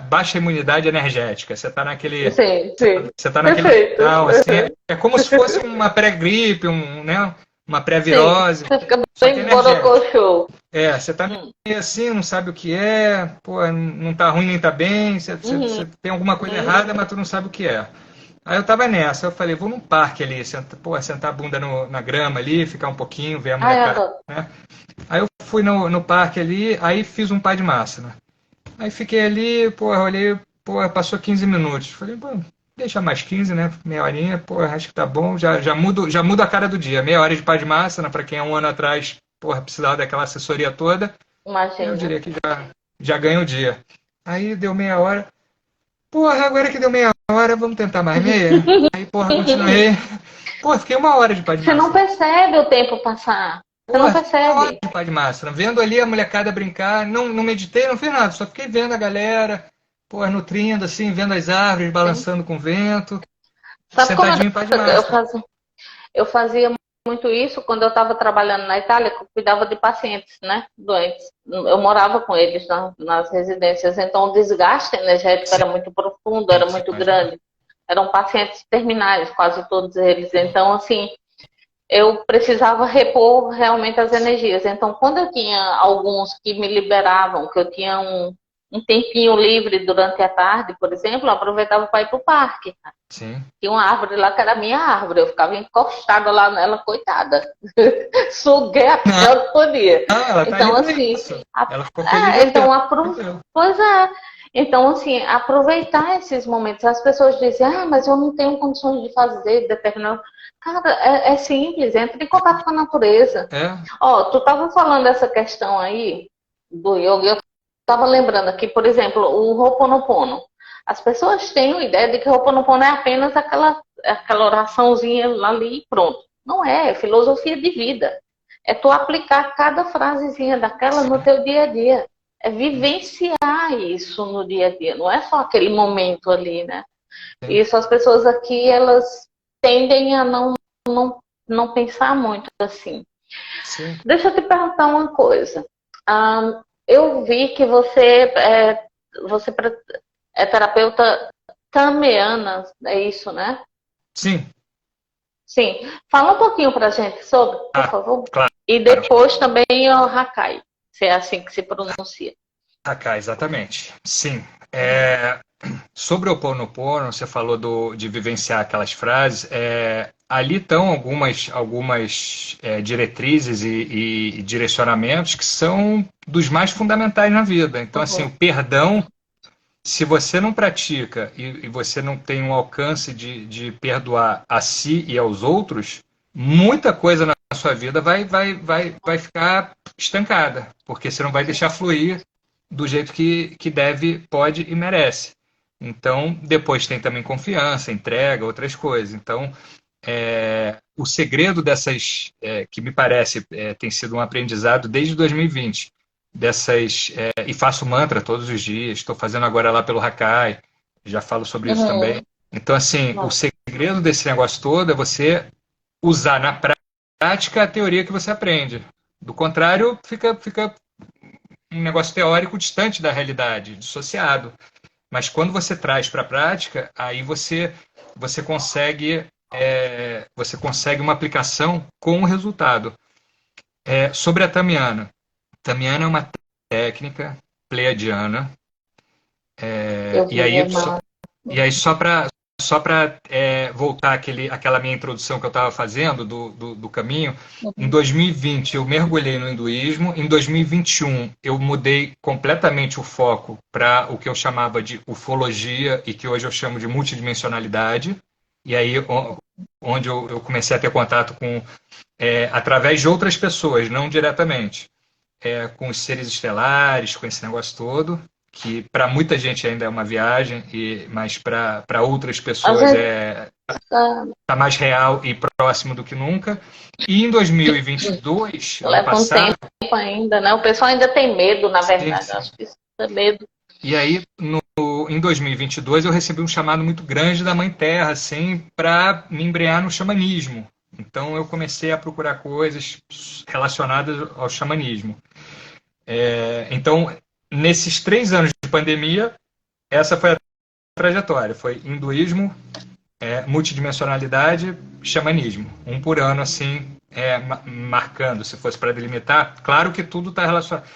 B: baixa imunidade energética. Você tá naquele,
A: Sim, sim.
B: você tá naquele
A: Perfeito.
B: final, assim, é como se fosse uma pré-gripe, né? Uma
A: Sim,
B: pré-virose,
A: você fica
B: só que
A: bem
B: energética.
A: borocochô.
B: Você tá meio assim, não sabe o que é, pô, não tá ruim nem tá bem, você
A: Uhum.
B: tem alguma coisa errada, mas tu não sabe o que é. Aí eu tava nessa, eu falei, vou num parque ali, sentar a bunda na grama ali, ficar um pouquinho, ver a
A: Ai, eu
B: molecada,
A: adoro.
B: né? Aí eu fui no parque ali, aí fiz um pai de massa, né? Aí fiquei ali, pô, olhei, pô, passou 15 minutos. Falei, pô, deixa mais 15, né? Meia horinha, pô, acho que tá bom, já mudo a cara do dia. Meia hora de pai de massa, né? Pra quem há um ano atrás, porra, precisava daquela assessoria toda, eu
A: Imagina.
B: diria que já ganha o dia. Aí deu meia hora. Porra, agora que deu meia hora, vamos tentar mais meia? Aí, porra, continuei. Pô, fiquei uma hora de pá de
A: Você não
B: massa.
A: percebe o tempo passar. Você não
B: Porra, fiquei uma hora
A: percebe.
B: de pá de massa. Vendo ali a molecada brincar, não meditei, não fiz nada. Só fiquei vendo a galera, porra, nutrindo, assim, vendo as árvores,
A: Sim.
B: balançando com o vento,
A: Sabe como
B: sentadinho em pá de
A: eu
B: massa.
A: fazia? Eu fazia muito isso quando eu estava trabalhando na Itália, que eu cuidava de pacientes, né, doentes. Eu morava com eles nas residências, então o desgaste energético
B: Sim,
A: era muito profundo, era
B: sim,
A: muito
B: imagina.
A: grande. Eram pacientes terminais, quase todos eles. Então, assim, eu precisava repor realmente as energias. Então, quando eu tinha alguns que me liberavam, que eu tinha um tempinho livre durante a tarde, por exemplo, eu aproveitava para ir para o parque.
B: Sim.
A: Tinha uma árvore lá que era a minha árvore, eu ficava encostada lá nela, coitada. Suguei até
B: Não,
A: onde podia.
B: ela tá aí
A: Então,
B: pra
A: assim,
B: isso. Ela ficou feliz até.
A: então, pois é. Então, assim, aproveitar esses momentos. As pessoas dizem, mas eu não tenho condições de fazer determinado. Cara, é simples, entra em contato com a natureza.
B: É,
A: Ó, tu estava falando dessa questão aí do yoga, eu estava lembrando aqui, por exemplo, o Ho'oponopono. As pessoas têm a ideia de que o Ho'oponopono é apenas aquela oraçãozinha ali e pronto. Não é filosofia de vida. É tu aplicar cada frasezinha daquela no
B: sim,
A: teu dia a dia. É vivenciar isso no dia a dia. Não é só aquele momento ali, né?
B: sim,
A: Isso as pessoas aqui, elas tendem a não pensar muito assim.
B: sim.
A: Deixa eu te perguntar uma coisa. Eu vi que você é terapeuta tameana, é isso, né?
B: Sim.
A: Sim. Fala um pouquinho pra gente sobre, por
B: Ah,
A: favor.
B: claro.
A: E depois também o Hakai, se é assim que se pronuncia.
B: Hakai, exatamente. Sim.
A: Uhum.
B: Sobre o Ho Oponopono, você falou de vivenciar aquelas frases. Ali estão algumas diretrizes e direcionamentos que são dos mais fundamentais na vida. Então, assim, o
A: Uhum.
B: perdão, se você não pratica e você não tem um alcance de perdoar a si e aos outros, muita coisa na sua vida vai ficar estancada, porque você não vai deixar fluir do jeito que deve, pode e merece. Então, depois tem também confiança, entrega, outras coisas. Então, o segredo dessas, que me parece tem sido um aprendizado desde 2020, e faço mantra todos os dias, estou fazendo agora lá pelo Hakai, já falo sobre isso também.
A: Uhum.
B: Então, assim, o
A: Nossa.
B: segredo desse negócio todo é você usar na prática a teoria que você aprende. Do contrário, fica um negócio teórico distante da realidade, dissociado. Mas quando você traz para a prática, aí você consegue você consegue uma aplicação com o resultado. Sobre a Tamiana. Tamiana é uma técnica pleiadiana.
A: Eu
B: E
A: vi
B: aí,
A: a imagem.
B: só para voltar àquela minha introdução que eu estava fazendo do caminho, em
A: Uhum.
B: 2020 eu mergulhei no hinduísmo, em 2021 eu mudei completamente o foco para o que eu chamava de ufologia e que hoje eu chamo de multidimensionalidade, e aí onde eu comecei a ter contato com, através de outras pessoas, não diretamente. com os seres estelares, com esse negócio todo, que para muita gente ainda é uma viagem, mas para outras
A: Às
B: pessoas
A: vezes,
B: tá mais real e próximo do que nunca. E em 2022, ano
A: leva um
B: passado,
A: tempo ainda, né? O pessoal ainda tem medo, na
B: sim,
A: verdade. Eu
B: sim.
A: acho que isso é medo.
B: E aí, em 2022, eu recebi um chamado muito grande da Mãe Terra, assim, para me embrear no xamanismo. Então, eu comecei a procurar coisas relacionadas ao xamanismo. Então, nesses 3 anos de pandemia, essa foi a trajetória. Foi hinduísmo, multidimensionalidade, xamanismo. Um por ano, assim, marcando, se fosse para delimitar. Claro que tudo está relacionado.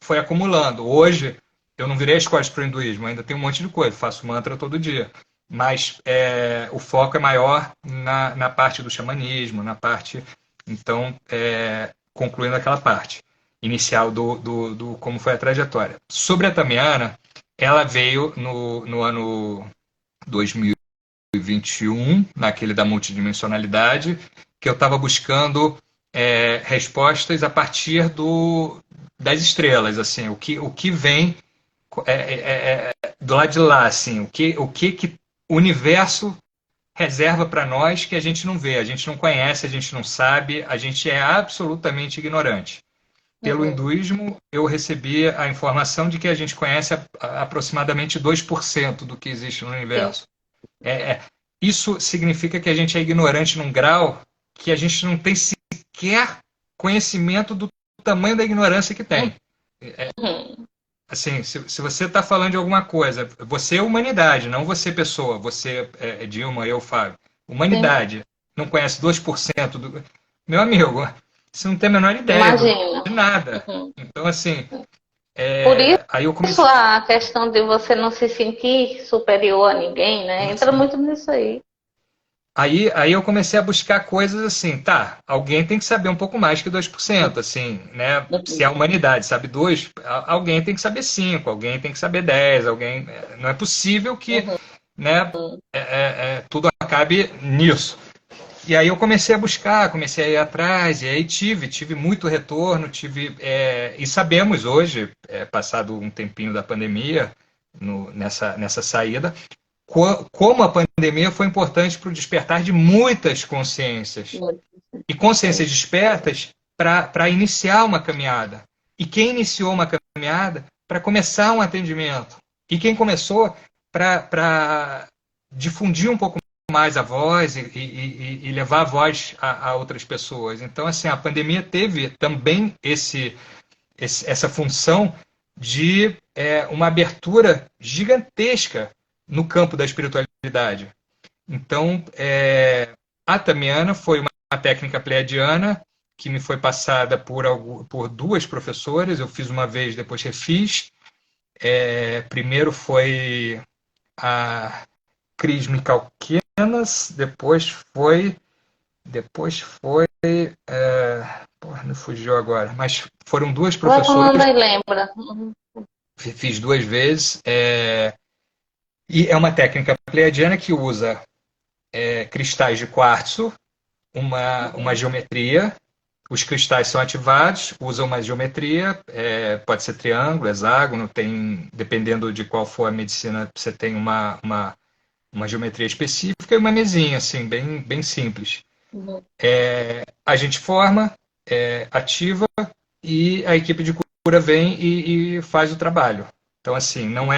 B: Foi acumulando. Hoje, eu não virei as costas para o hinduísmo, ainda tem um monte de coisa, faço mantra todo dia. Mas o foco é maior na parte do xamanismo, na parte. Então, concluindo aquela parte inicial do como foi a trajetória. Sobre a Tamiana, ela veio no ano 2021, naquele da multidimensionalidade, que eu estava buscando respostas a partir das estrelas, assim, o que vem do lado de lá, assim, o que o universo reserva para nós que a gente não vê, a gente não conhece, a gente não sabe, a gente é absolutamente ignorante. Pelo
A: Uhum.
B: hinduísmo, eu recebi a informação de que a gente conhece aproximadamente 2% do que existe no
A: Sim.
B: universo. É, é, isso significa que a gente é ignorante num grau que a gente não tem sequer conhecimento do tamanho da ignorância que tem.
A: Uhum.
B: Assim, se você está falando de alguma coisa, você é humanidade, não você pessoa, você é Dilma, eu, Fábio.
A: Sim.
B: Humanidade não conhece 2% do. Meu amigo, você não tem a menor ideia
A: Imagina.
B: de nada.
A: Uhum.
B: Então, assim,
A: Por
B: aí eu
A: isso
B: comecei.
A: a questão de você não se sentir superior a ninguém, né? Entra
B: Assim,
A: muito nisso aí.
B: aí eu comecei a buscar coisas assim, tá, alguém tem que saber um pouco mais que 2%, assim, né? Se
A: Uhum.
B: a humanidade sabe 2, alguém tem que saber 5, alguém tem que saber 10, alguém. Não é possível que,
A: Uhum.
B: né, tudo acabe nisso. E aí eu comecei a buscar, comecei a ir atrás, e aí tive muito retorno, e sabemos hoje, passado um tempinho da pandemia, nessa saída, como a pandemia foi importante para o despertar de muitas consciências.
A: Muito.
B: E
A: Sim.
B: consciências despertas para iniciar uma caminhada. E quem iniciou uma caminhada para começar um atendimento. E quem começou para difundir um pouco mais a voz e levar a voz a outras pessoas. Então, assim, a pandemia teve também essa função de uma abertura gigantesca no campo da espiritualidade. Então, a Tamiana foi uma técnica pleiadiana que me foi passada por duas professoras. Eu fiz uma vez, depois refiz. Primeiro foi a Cris Micalquenas, depois foi porra, me fugiu agora, mas foram duas
A: Vai falando
B: professoras,
A: aí, lembra. Uhum.
B: fiz 2 vezes, e é uma técnica pleiadiana que usa cristais de quartzo, uma geometria. Os cristais são ativados, usam uma geometria, pode ser triângulo, hexágono, dependendo de qual for a medicina, você tem uma geometria específica e uma mesinha, assim, bem, bem simples.
A: Uhum.
B: A gente forma, ativa e a equipe de cura vem e faz o trabalho. Então, assim, não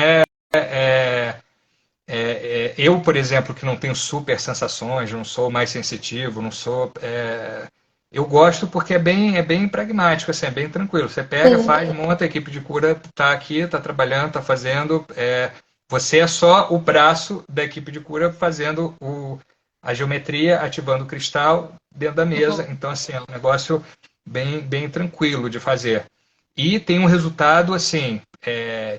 B: eu, por exemplo, que não tenho super sensações, não sou mais sensitivo, não sou. Eu gosto porque é bem pragmático, assim, é bem tranquilo. Você pega,
A: Sim.
B: faz, monta, a equipe de cura está aqui, está trabalhando, está fazendo. Você é só o braço da equipe de cura fazendo a geometria, ativando o cristal dentro da mesa.
A: Uhum.
B: Então, assim, é um negócio bem, bem tranquilo de fazer. E tem um resultado, assim,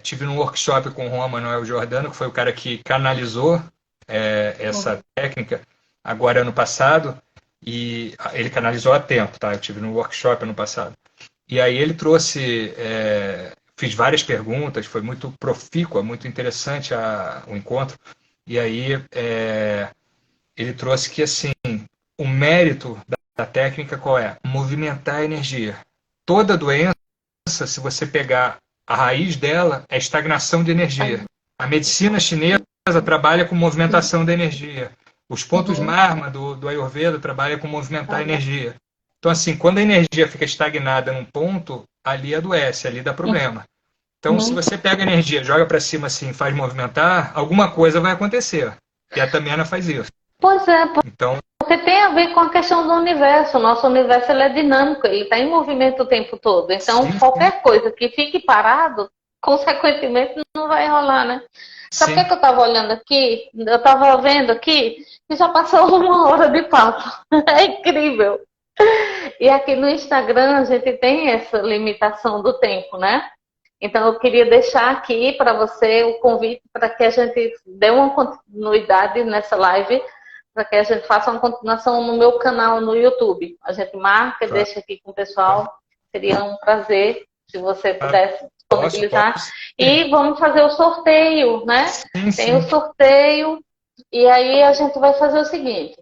B: tive num workshop com o Juan Manuel Giordano, que foi o cara que canalizou essa
A: Uhum.
B: técnica, agora ano passado, e ele canalizou a tempo, tá? Eu tive no workshop ano passado. E aí ele trouxe, fiz várias perguntas, foi muito profícua, muito interessante o encontro. E aí ele trouxe que, assim, o mérito da técnica qual é? Movimentar a energia. Toda doença se você pegar a raiz dela, é estagnação de energia. A medicina chinesa trabalha com movimentação da energia. Os pontos Marma do Ayurveda trabalham com movimentar a energia. Então, assim, quando a energia fica estagnada num ponto, ali adoece, ali dá problema. Então, se você pega a energia, joga para cima assim, faz movimentar, alguma coisa vai acontecer. E a Tamiana faz isso.
A: Pois é,
B: Então,
A: porque tem a ver com a questão do universo. O nosso universo ele é dinâmico, ele está em movimento o tempo todo. Então, qualquer coisa que fique parado, consequentemente, não vai rolar, né? Sabe o que eu estava olhando aqui? Eu estava vendo aqui e já passou 1 hora de papo. É incrível. E aqui no Instagram a gente tem essa limitação do tempo, né? Então eu queria deixar aqui para você o convite para que a gente dê uma continuidade nessa live, para que a gente faça uma continuação no meu canal no YouTube. A gente marca e deixa aqui com o pessoal. Seria um prazer se você pudesse disponibilizar. E vamos fazer o sorteio, né? Tem o sorteio. E aí a gente vai fazer o seguinte.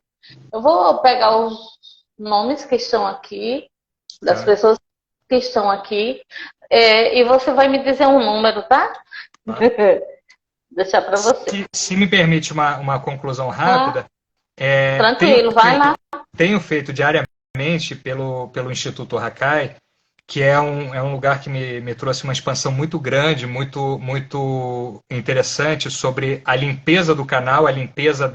A: Eu vou pegar os nomes que estão aqui, das pessoas que estão aqui, e você vai me dizer um número, tá? Deixar para você.
B: Se me permite uma conclusão rápida.
A: Tranquilo, vai lá.
B: Tenho feito diariamente pelo Instituto Hakai, que é um lugar que me trouxe uma expansão muito grande, muito, muito interessante sobre a limpeza do canal, a limpeza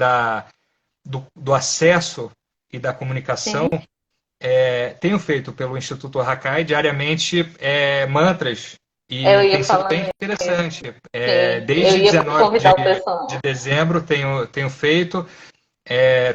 B: do acesso e da comunicação. Tenho feito pelo Instituto Hakai diariamente mantras e tem sido bem interessante. Desde 19 de dezembro tenho feito.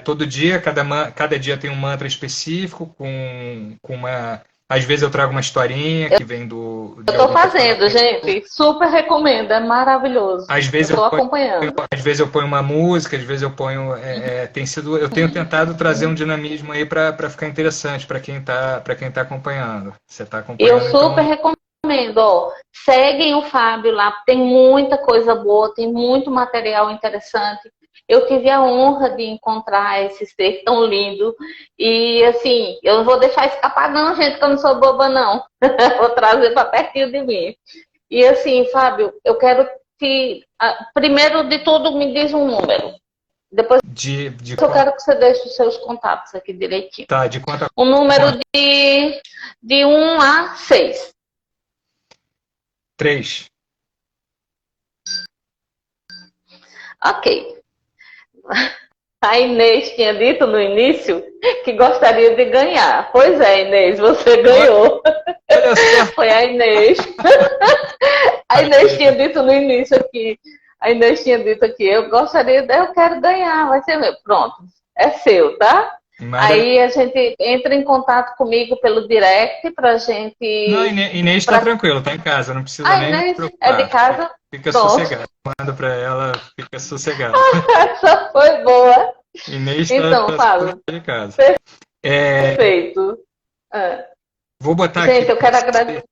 B: Todo dia, cada dia tem um mantra específico com uma... Às vezes eu trago uma historinha que vem do...
A: Eu estou fazendo, gente. Super recomendo, é maravilhoso.
B: Às vezes
A: eu estou acompanhando.
B: Às vezes eu ponho uma música, às vezes eu ponho... eu tenho tentado trazer um dinamismo aí para ficar interessante para quem tá acompanhando. Você está acompanhando?
A: Eu super recomendo. Ó, seguem o Fábio lá, tem muita coisa boa, tem muito material interessante. Eu tive a honra de encontrar esse ser tão lindo. E, assim, eu não vou deixar escapar não, gente, que eu não sou boba, não. Vou trazer para pertinho de mim. E, assim, Fábio, eu quero que... Primeiro de tudo, me diz um número. Depois eu quero que você deixe os seus contatos aqui direitinho.
B: Tá, de quanto?
A: Um número de 1 a 6.
B: 3.
A: Ok. A Inês tinha dito no início que gostaria de ganhar. Pois é, Inês, você ganhou.
B: Olha só.
A: Foi a Inês. A Inês tinha dito no início aqui. A Inês tinha dito aqui, eu quero ganhar, vai ser meu. Pronto, é seu, tá? Aí a gente entra em contato comigo pelo direct pra gente...
B: Não, Inês tá tranquilo, tá em casa, não precisa nem
A: Inês
B: preocupar.
A: É de casa?
B: Fica sossegado. Manda pra ela, fica sossegado.
A: Essa foi boa.
B: Inês
A: então, Fábio,
B: de casa.
A: Perfeito.
B: Vou botar
A: gente,
B: aqui.
A: eu quero agradecer.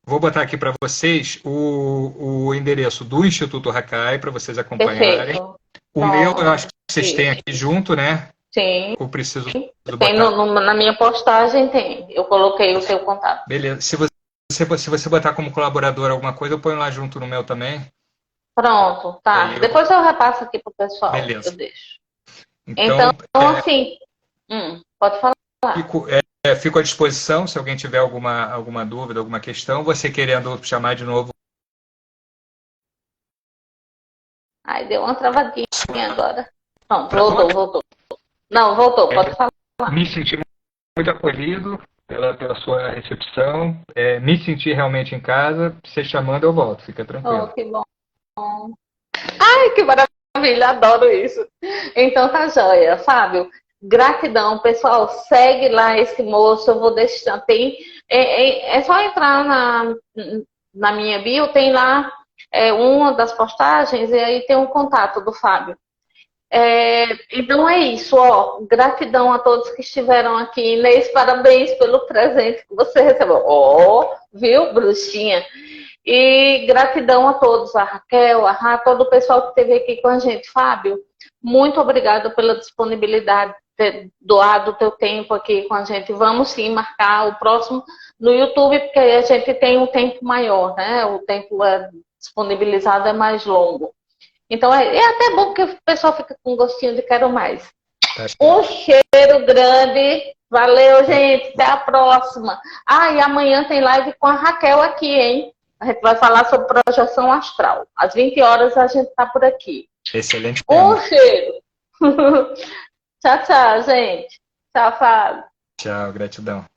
B: Vou botar aqui para vocês o endereço do Instituto Hakai para vocês acompanharem.
A: Perfeito.
B: O meu, eu acho que vocês têm aqui junto, né?
A: Sim.
B: Eu preciso
A: tem na minha postagem, tem. Eu coloquei o seu contato.
B: Beleza. Se você botar como colaborador alguma coisa, eu ponho lá junto no meu também.
A: Pronto, tá. Depois eu repasso aqui pro pessoal.
B: Beleza.
A: Eu deixo. Então assim, pode falar.
B: Fico à disposição se alguém tiver alguma dúvida, alguma questão. Você querendo chamar de novo.
A: Ai, deu uma travadinha agora. Não, voltou. Não, voltou, pode falar.
B: Me senti muito acolhido pela sua recepção. Me senti realmente em casa. Você chamando, eu volto. Fica tranquilo.
A: Oh, que bom. Ai, que maravilha, adoro isso. Então tá joia. Fábio, gratidão, pessoal. Segue lá esse moço. Eu vou deixar. É só entrar na minha bio, tem lá uma das postagens e aí tem um contato do Fábio. Então é isso, ó. Gratidão a todos que estiveram aqui. Inês, parabéns pelo presente que você recebeu. Viu, bruxinha? E gratidão a todos, a Raquel, todo o pessoal que esteve aqui com a gente. Fábio, muito obrigada pela disponibilidade. ter doado o teu tempo aqui com a gente. Vamos sim marcar o próximo no YouTube, porque a gente tem um tempo maior, né? O tempo disponibilizado é mais longo. Então é até bom que o pessoal fica com gostinho de quero mais.
B: Tá certo.
A: Um cheiro grande. Valeu, gente. Até a próxima. E amanhã tem live com a Raquel aqui, hein? A gente vai falar sobre projeção astral. Às 20 horas a gente tá por aqui.
B: Excelente tema.
A: Um cheiro. Tchau, tchau, gente. Tchau, Fábio.
B: Tchau, gratidão.